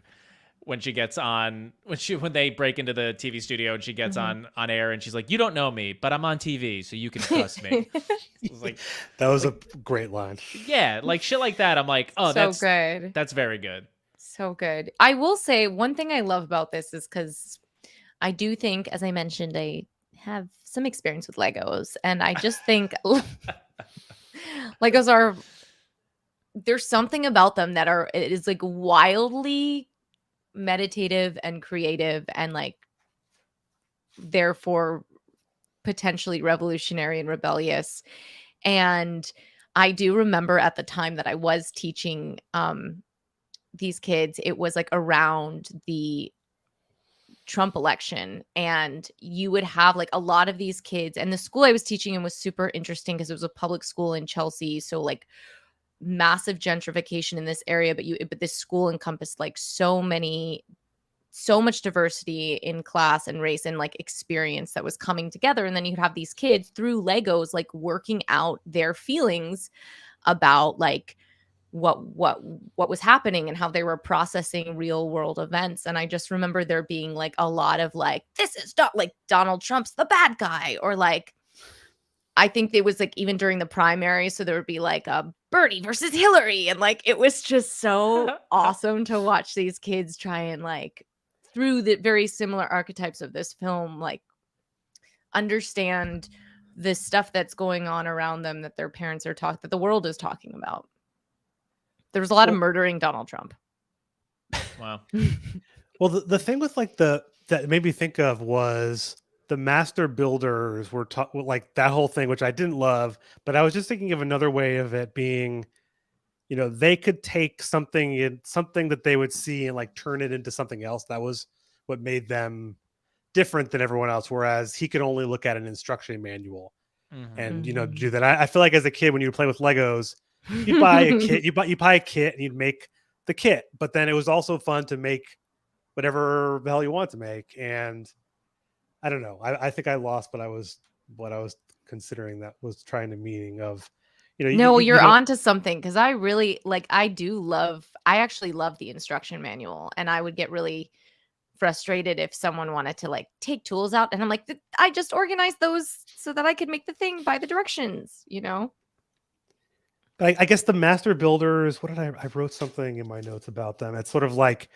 S2: when she gets on, when they break into the TV studio and she gets on air, and she's like, you don't know me, but I'm on TV, so you can trust me. It was like,
S3: That was a great line.
S2: yeah, like shit like that. I'm like, oh,
S1: so good.
S2: That's very good.
S1: So good. I will say one thing I love about this is because I do think, as I mentioned, I have some experience with Legos, and I just think Legos there's something about them that it is like wildly meditative and creative and like therefore potentially revolutionary and rebellious. And I do remember at the time that I was teaching these kids, it was like around the Trump election, and you would have like a lot of these kids, and the school I was teaching in was super interesting because it was a public school in Chelsea, so like massive gentrification in this area, but this school encompassed like so much diversity in class and race and like experience that was coming together. And then you'd have these kids through Legos like working out their feelings about like what was happening and how they were processing real world events. And I just remember there being like a lot of like, this is not like Donald Trump's the bad guy, or like I think it was like even during the primary, so there would be like a Bernie versus Hillary, and like it was just so awesome to watch these kids try and like through the very similar archetypes of this film, like understand the stuff that's going on around them that their parents are that the world is talking about. There was a lot of murdering Donald Trump.
S2: Wow.
S3: Well, the thing with like that made me think of was the master builders were like that whole thing, which I didn't love, but I was just thinking of another way of it being, they could take something that they would see and like turn it into something else. That was what made them different than everyone else. Whereas he could only look at an instruction manual and, do that. I feel like as a kid, when you play with Legos, you buy a kit, you buy a kit and you'd make the kit, but then it was also fun to make whatever the hell you want to make. And I don't know. I think I lost what I was considering that was trying to meaning of,
S1: no, you're onto something, because I really like I actually love the instruction manual, and I would get really frustrated if someone wanted to like take tools out, and I'm like, I just organized those so that I could make the thing by the directions, you know.
S3: But I guess the master builders, what did I wrote something in my notes about them. It's sort of like,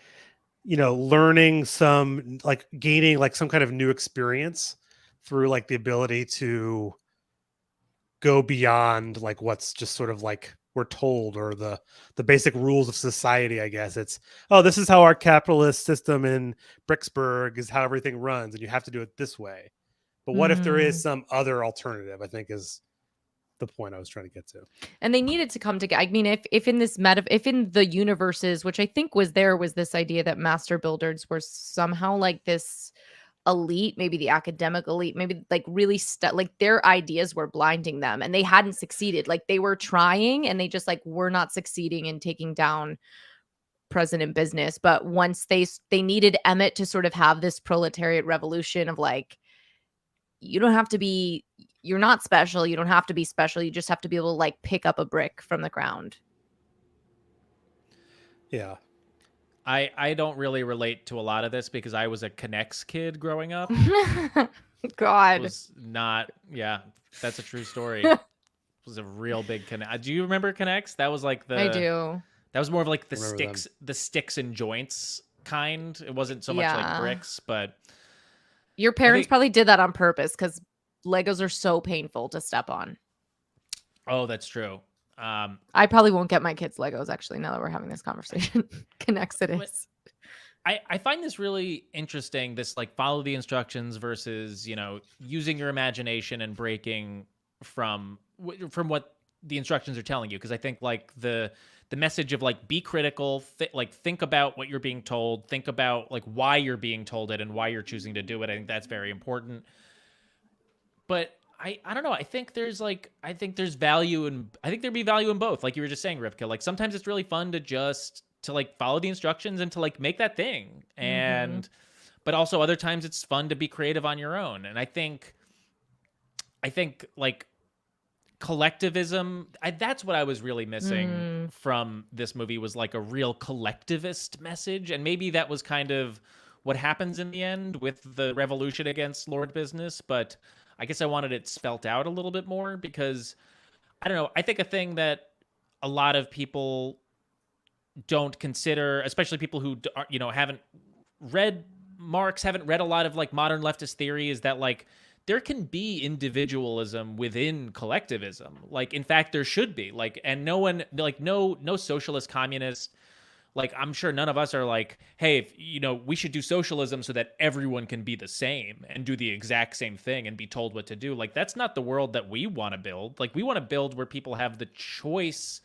S3: learning some, like gaining like some kind of new experience through like the ability to go beyond like what's just sort of like we're told, or the basic rules of society. I guess it's, oh, this is how our capitalist system in Bricksburg is how everything runs, and you have to do it this way. But what if there is some other alternative, I think, is the point I was trying to get to.
S1: And they needed to come together. I mean, if in this if in the universes, which I think was this idea that master builders were somehow like this elite, maybe the academic elite, maybe like really like their ideas were blinding them and they hadn't succeeded. Like they were trying and they just like were not succeeding in taking down President Business. But once they needed Emmett to sort of have this proletariat revolution of like, you don't have to be, you're not special, you don't have to be special, you just have to be able to like pick up a brick from the ground.
S3: Yeah.
S2: I don't really relate to a lot of this because I was a Connects kid growing up.
S1: God.
S2: Was not, yeah, that's a true story. It was a real big Connect. Do you remember Connects? That was like
S1: I do.
S2: That was more of like the sticks and joints kind. It wasn't so much like bricks, but
S1: your parents probably did that on purpose because Legos are so painful to step on.
S2: Oh, that's true.
S1: I probably won't get my kids Legos, actually, now that we're having this conversation. Connects it is.
S2: I find this really interesting, this like follow the instructions versus, using your imagination and breaking from what the instructions are telling you. Because I think like the message of like be critical, think about what you're being told, think about like why you're being told it and why you're choosing to do it. I think that's very important. But I don't know. I think there's value in, I think there'd be value in both. Like you were just saying, Rivka, like sometimes it's really fun to like follow the instructions and to like make that thing. And, but also other times it's fun to be creative on your own. And I think like collectivism, that's what I was really missing from this movie, was like a real collectivist message. And maybe that was kind of what happens in the end with the revolution against Lord Business. But I guess I wanted it spelt out a little bit more because, I don't know, I think a thing that a lot of people don't consider, especially people who haven't read Marx, haven't read a lot of like modern leftist theory, is that like there can be individualism within collectivism. Like, in fact, there should be, like, and no one, like, no socialist, communist, like, I'm sure none of us are like, hey, we should do socialism so that everyone can be the same and do the exact same thing and be told what to do. Like, that's not the world that we want to build. Like, we want to build where people have the choice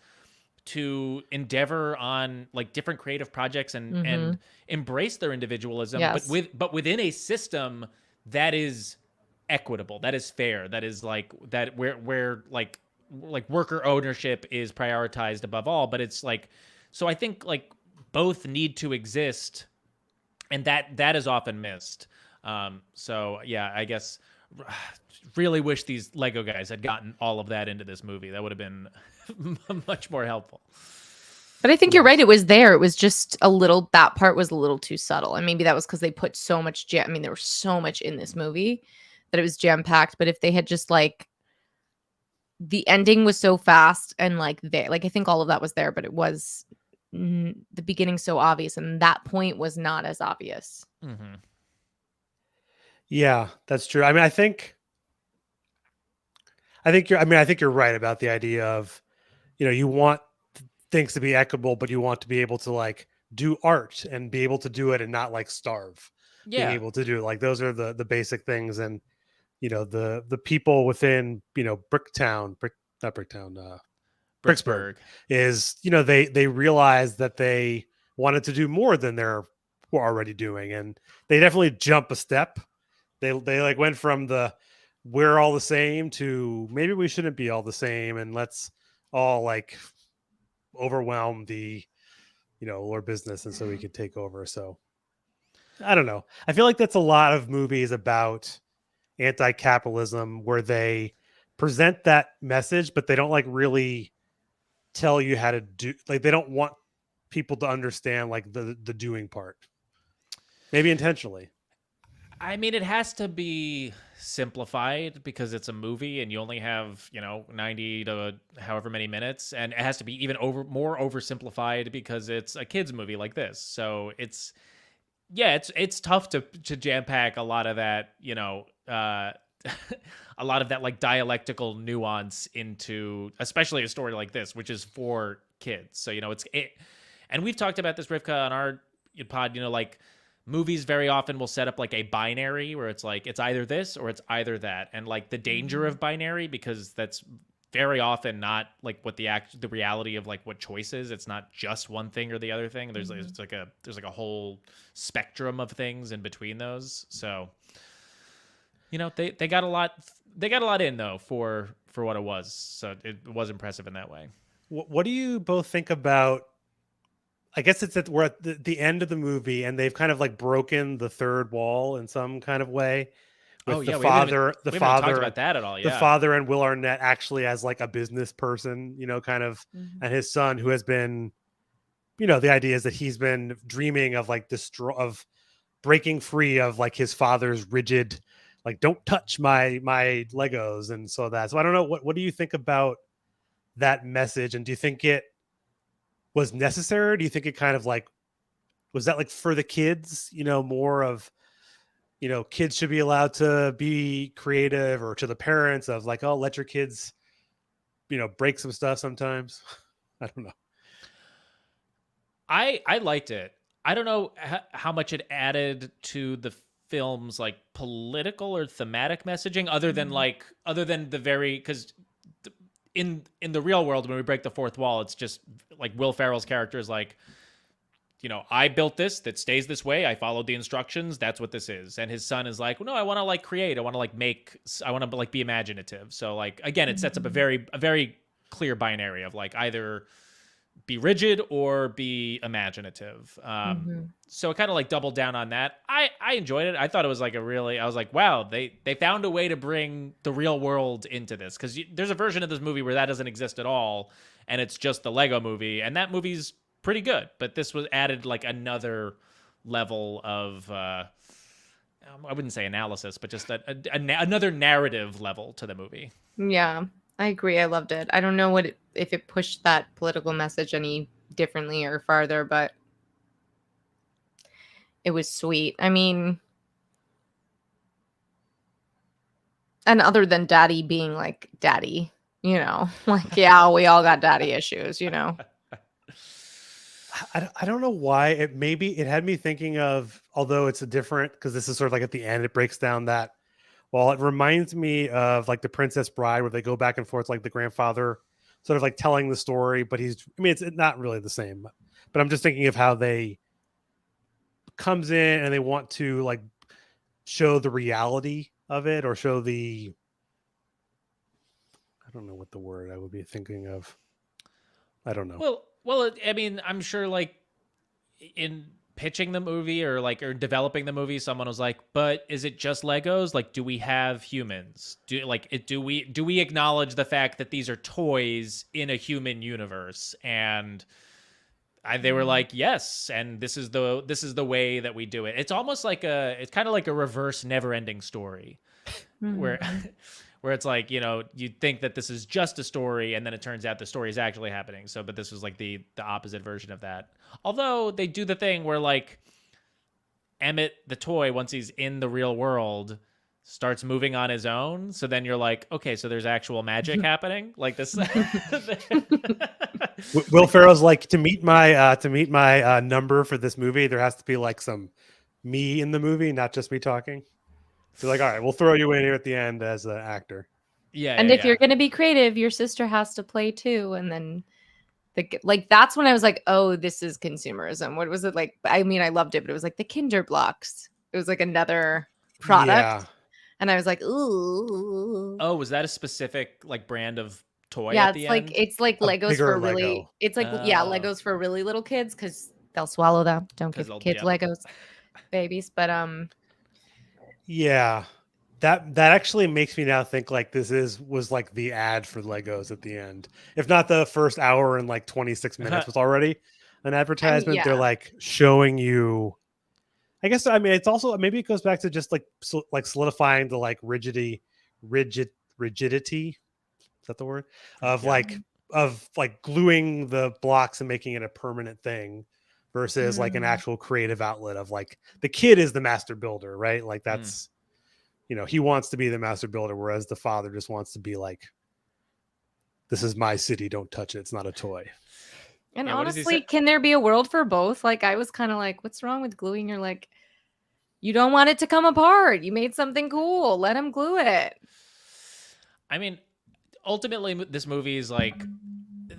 S2: to endeavor on like different creative projects and embrace their individualism, but within a system that is equitable, that is fair, that is like that where like worker ownership is prioritized above all. But it's like, so I think like both need to exist, and that is often missed. So yeah, I guess really wish these Lego guys had gotten all of that into this movie. That would have been much more helpful.
S1: But I think you're right. It was there. It was just that part was a little too subtle. And maybe that was because they put so much there was so much in this movie that it was jam packed. But if they had just like, the ending was so fast and like I think all of that was there, but it was the beginning so obvious. And that point was not as obvious.
S2: Mm-hmm.
S3: Yeah, that's true. I mean, I think you're right about the idea of, you want things to be equitable, but you want to be able to like do art and be able to do it and not like starve.
S2: Yeah.
S3: Being able to do it. Like those are the basic things. And, the people within, Bricktown, Bricksburg is, they realized that they wanted to do more than they're already doing. And they definitely jump a step. They like went from we're all the same to maybe we shouldn't be all the same, and let's all like overwhelm the Lord Business, and so we could take over. So I don't know. I feel like that's a lot of movies about anti-capitalism where they present that message, but they don't like really tell you how to do, like they don't want people to understand like the doing part. maybe intentionally.
S2: I mean, it has to be simplified because it's a movie and you only have, 90 to however many minutes, and it has to be even more oversimplified because it's a kids movie like this. So it's tough to jam pack a lot of that, a lot of that like dialectical nuance into especially a story like this, which is for kids. So, and we've talked about this, Rivka, on our pod, like movies very often will set up like a binary where it's like it's either this or it's either that, and like the danger of binary, because that's very often not like what the reality of like what choice is. It's not just one thing or the other thing. There's like a whole spectrum of things in between those. So they got a lot in though for what it was. So it was impressive in that way.
S3: What do you both think about? I guess it's that we're at the end of the movie and they've kind of like broken the third wall in some kind of way. With the father,
S2: we haven't talked about that at all.
S3: The father and Will Arnett actually as like a business person, kind of, and his son who has been, the idea is that he's been dreaming of like of breaking free of like his father's rigid, like don't touch my Legos, and so I don't know what do you think about that message, and do you think it was necessary? Do you think it kind of like was that like for the kids, more of kids should be allowed to be creative, or to the parents of like, oh, let your kids, break some stuff sometimes? I don't know.
S2: I liked it. I don't know how much it added to the film's like political or thematic messaging, other than the very, because in the real world, when we break the fourth wall, it's just like Will Ferrell's character is like, I built this that stays this way. I followed the instructions. That's what this is. And his son is like, well, no, I want to like create. I want to like make. I want to like be imaginative. So like again, it sets up a very clear binary of like either be rigid or be imaginative. So it kind of like doubled down on that. I enjoyed it. I thought it was like I was like, wow, they found a way to bring the real world into this, because there's a version of this movie where that doesn't exist at all, and it's just the Lego movie, and that movie's pretty good. But this was added like another level of I wouldn't say analysis, but just another narrative level to the movie.
S1: Yeah, I agree. I loved it. I don't know if it pushed that political message any differently or farther, but it was sweet. I mean, and other than daddy being like daddy, like, yeah, we all got daddy issues,
S3: I don't know why. It had me thinking of, although it's a different, because this is sort of like at the end, it breaks down that. Well, it reminds me of like The Princess Bride, where they go back and forth, like the grandfather sort of like telling the story, but it's not really the same. But I'm just thinking of how they comes in and they want to like show the reality of it, or show I don't know what the word I would be thinking of. I don't know.
S2: Well, I mean, I'm sure like in pitching the movie or developing the movie, someone was like, but is it just Legos? Like, do we have humans? Do we acknowledge the fact that these are toys in a human universe? And they were like, yes, and this is the way that we do it. It's almost like it's kind of like a reverse Never-Ending Story, where it's like, you'd think that this is just a story, and then it turns out the story is actually happening. So, but this was like the opposite version of that. Although they do the thing where like Emmett, the toy, once he's in the real world, starts moving on his own. So then you're like, okay, so there's actual magic happening like this.
S3: Will Ferrell's like, to meet my number for this movie, there has to be like some me in the movie, not just me talking. So like, all right, we'll throw you in here at the end as an actor.
S2: Yeah.
S1: And if you're going to be creative, your sister has to play too. And then that's when I was like, oh, this is consumerism. What was it like? I mean, I loved it, but it was like the Kinder Blocks. It was like another product.
S3: Yeah.
S1: And I was like, ooh.
S2: Oh, was that a specific like brand of toy?
S1: Yeah,
S2: at the end?
S1: It's like Legos for really.
S3: Lego.
S1: It's like Legos for really little kids, because they'll swallow them. Don't give kids Legos, babies. But
S3: yeah, that actually makes me now think like was like the ad for Legos at the end. If not the first hour and like 26 minutes was already an advertisement.
S1: yeah.
S3: They're like showing you I guess, I mean, it's also, maybe it goes back to just like solidifying the like rigidity. Is that the word? Of
S2: Yeah.
S3: like gluing the blocks and making it a permanent thing versus like an
S1: Mm.
S3: actual creative outlet of like the kid is the master builder, right? Like that's, he wants to be the master builder, whereas the father just wants to be like, this is my city, don't touch it, it's not a toy.
S1: And
S2: Yeah, what does he say?
S1: honestly, can there be a world for both? Like, I was kind of like, what's wrong with gluing? You're like, you don't want it to come apart. You made something cool. Let him glue it.
S2: I mean, ultimately, this movie is like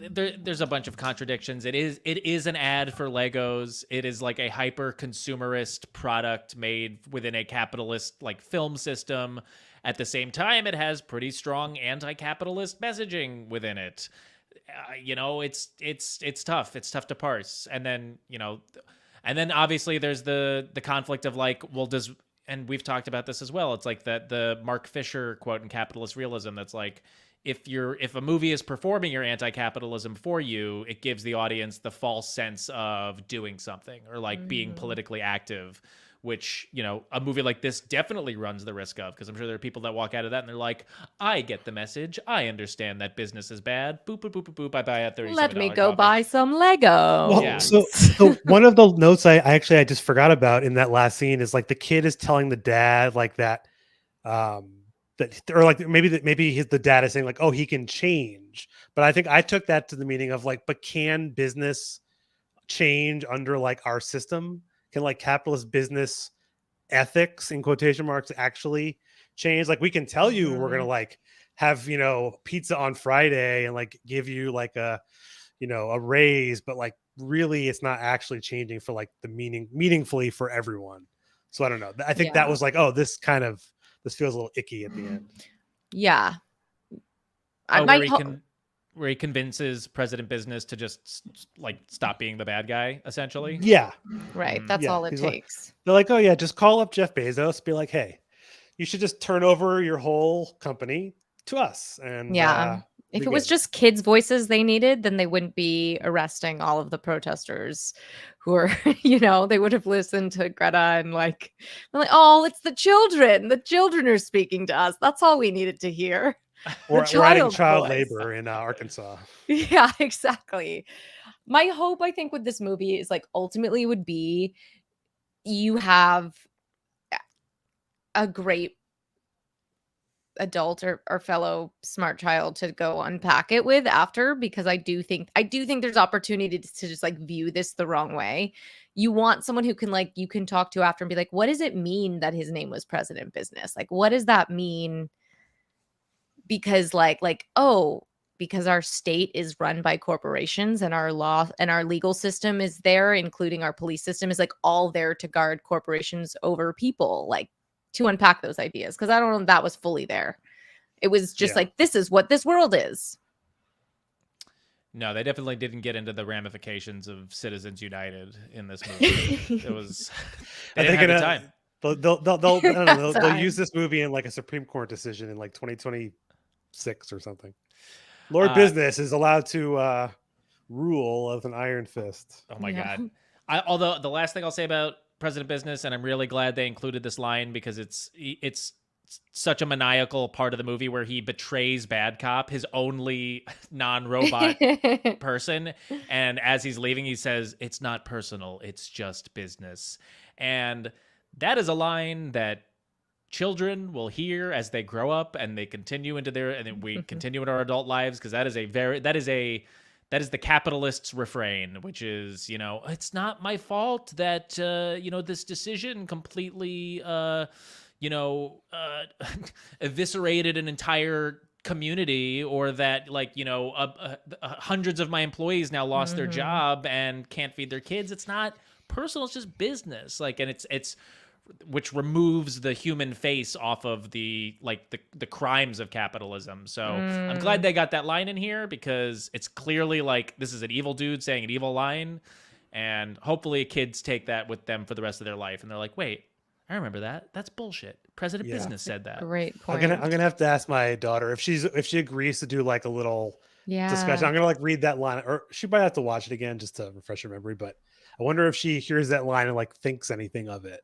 S2: there's a bunch of contradictions. It is an ad for Legos. It is like a hyper consumerist product made within a capitalist like film system. At the same time, it has pretty strong anti-capitalist messaging within it. It's tough. It's tough to parse. And then obviously there's the conflict of like, well, and we've talked about this as well. It's like that the Mark Fisher quote in Capitalist Realism that's like, if a movie is performing your anti-capitalism for you, it gives the audience the false sense of doing something or like being politically active, which, a movie like this definitely runs the risk of, because I'm sure there are people that walk out of that and they're like, I get the message. I understand that business is bad. Boop, boop, boop, boop, boop. I buy a $37
S1: Let me go
S2: copy.
S1: buy some Legos.
S3: Well,
S2: Yeah.
S3: so one of the notes I just forgot about in that last scene is like the kid is telling the dad like that, or like maybe the dad is saying like, oh, he can change. But I think I took that to the meaning of like, but can business change under like our system? Can like capitalist business ethics in quotation marks actually change? Like we can tell you we're gonna like have pizza on Friday and like give you like a raise, but like really it's not actually changing for like the meaningfully for everyone. So I don't know. I think that
S1: Yeah.
S3: was like, oh, this feels a little icky at the end.
S1: Yeah. I
S2: Oh, where
S1: might
S2: he where he convinces President Business to just like stop being the bad guy, essentially.
S3: Yeah.
S1: right. That's
S3: Yeah.
S1: all it
S3: He's like,
S1: takes.
S3: they're like, oh yeah, just call up Jeff Bezos, be like, hey, you should just turn over your whole company to us. And
S1: Yeah. If
S3: be
S1: it was
S3: good.
S1: just kids' voices they needed, then they wouldn't be arresting all of the protesters who are, they would have listened to Greta and like, they're like, oh, it's the children. The children are speaking to us. That's all we needed to hear. The
S3: We're adding
S1: child's
S3: child
S1: voice.
S3: labor in Arkansas.
S1: Yeah, exactly. My hope, I think, with this movie is like ultimately would be you have a great adult or fellow smart child to go unpack it with after, because I do think there's opportunity to just like view this the wrong way. You want someone who can like you can talk to after and be like, what does it mean that his name was President Business? Like, what does that mean? Because oh, because our state is run by corporations and our law and our legal system is there, including our police system is like all there to guard corporations over people, like to unpack those ideas, because I don't know if that was fully there. It was just
S3: Yeah.
S1: like, this is what this world is.
S2: No, they definitely didn't get into the ramifications of Citizens United in this movie. It was they didn't have the time.
S3: They'll use this movie in like a Supreme Court decision in like 2026 or something. Lord Business is allowed to rule with an iron fist.
S2: Oh my
S1: Yeah.
S2: god. Although the last thing I'll say about President Business, and I'm really glad they included this line because it's such a maniacal part of the movie where he betrays Bad Cop, his only non-robot person, and as he's leaving he says, it's not personal, it's just business. And that is a line that children will hear as they grow up and they continue into their, and then we continue in our adult lives, because that is the capitalist's refrain, which is, it's not my fault that this decision completely eviscerated an entire community, or that hundreds of my employees now lost their job and can't feed their kids. It's not personal, it's just business. Like, and it's which removes the human face off of the crimes of capitalism. So I'm glad they got that line in here, because it's clearly like this is an evil dude saying an evil line, and hopefully kids take that with them for the rest of their life and they're like, wait, I remember that. That's bullshit. President Business said that.
S1: Great point.
S3: I'm gonna have to ask my daughter if she agrees to do like a little discussion. I'm gonna like read that line, or she might have to watch it again just to refresh her memory. But I wonder if she hears that line and like thinks anything of it.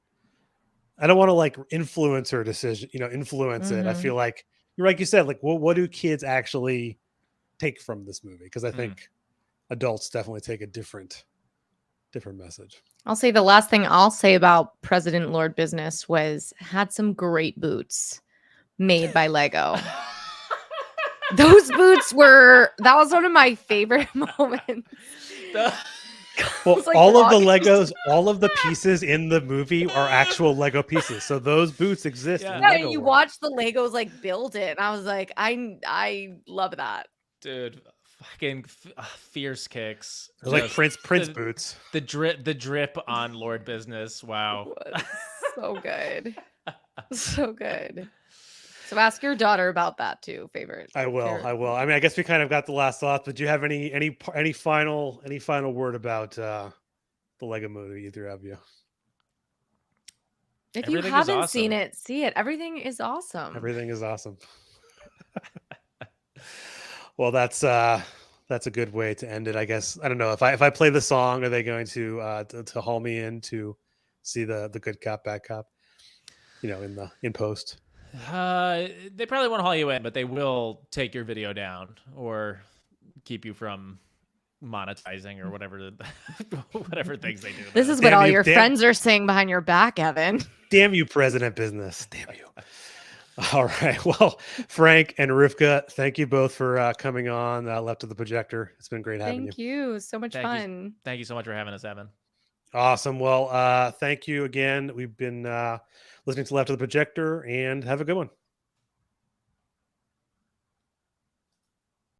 S3: I don't want to like influence her decision, influence it. I
S1: Mhm.
S3: feel like you're like you said, like what do kids actually take from this movie? Because I think adults definitely take a different message.
S1: I'll say the last thing I'll say about President Lord Business was had some great boots made by Lego. Those boots that was one of my favorite moments.
S3: Well,
S1: was, like,
S3: all of the
S1: walking-
S3: Legos, all of the pieces in the movie are actual Lego pieces. So those boots exist
S2: Yeah.
S3: in
S1: Yeah,
S3: Lego
S1: and you
S3: world.
S1: watch the Legos like build it, and I was like, I love that.
S2: Dude, fucking fierce kicks.
S3: They're like
S2: Just
S3: Prince
S2: the,
S3: boots.
S2: the drip on Lord Business. Wow.
S1: It was so good. So good. So ask your daughter about that too, favorite.
S3: I will. I mean, I guess we kind of got the last thoughts, but do you have any final word about the Lego movie, either of you?
S1: If
S2: Everything
S1: you
S2: is
S1: haven't seen
S2: awesome.
S1: it, see it. Everything is awesome.
S3: Everything is awesome. Well, that's a good way to end it, I guess. I don't know if I play the song, are they going to haul me in to see the good cop bad cop, in post?
S2: They probably won't haul you in, but they will take your video down or keep you from monetizing or whatever whatever things they do.
S1: This is what
S3: Damn
S1: all
S3: you,
S1: your
S3: damn-
S1: friends are saying behind your back, Evan.
S3: Damn you, President Business. Damn you. All right. Well, Frank and Rivka, thank you both for coming on Left of the Projector. It's been great having
S1: Thank you. So much fun.
S2: Thank you so much for having us, Evan.
S3: Awesome. Well, thank you again. We've been listening to Left of the Projector, and have a good one.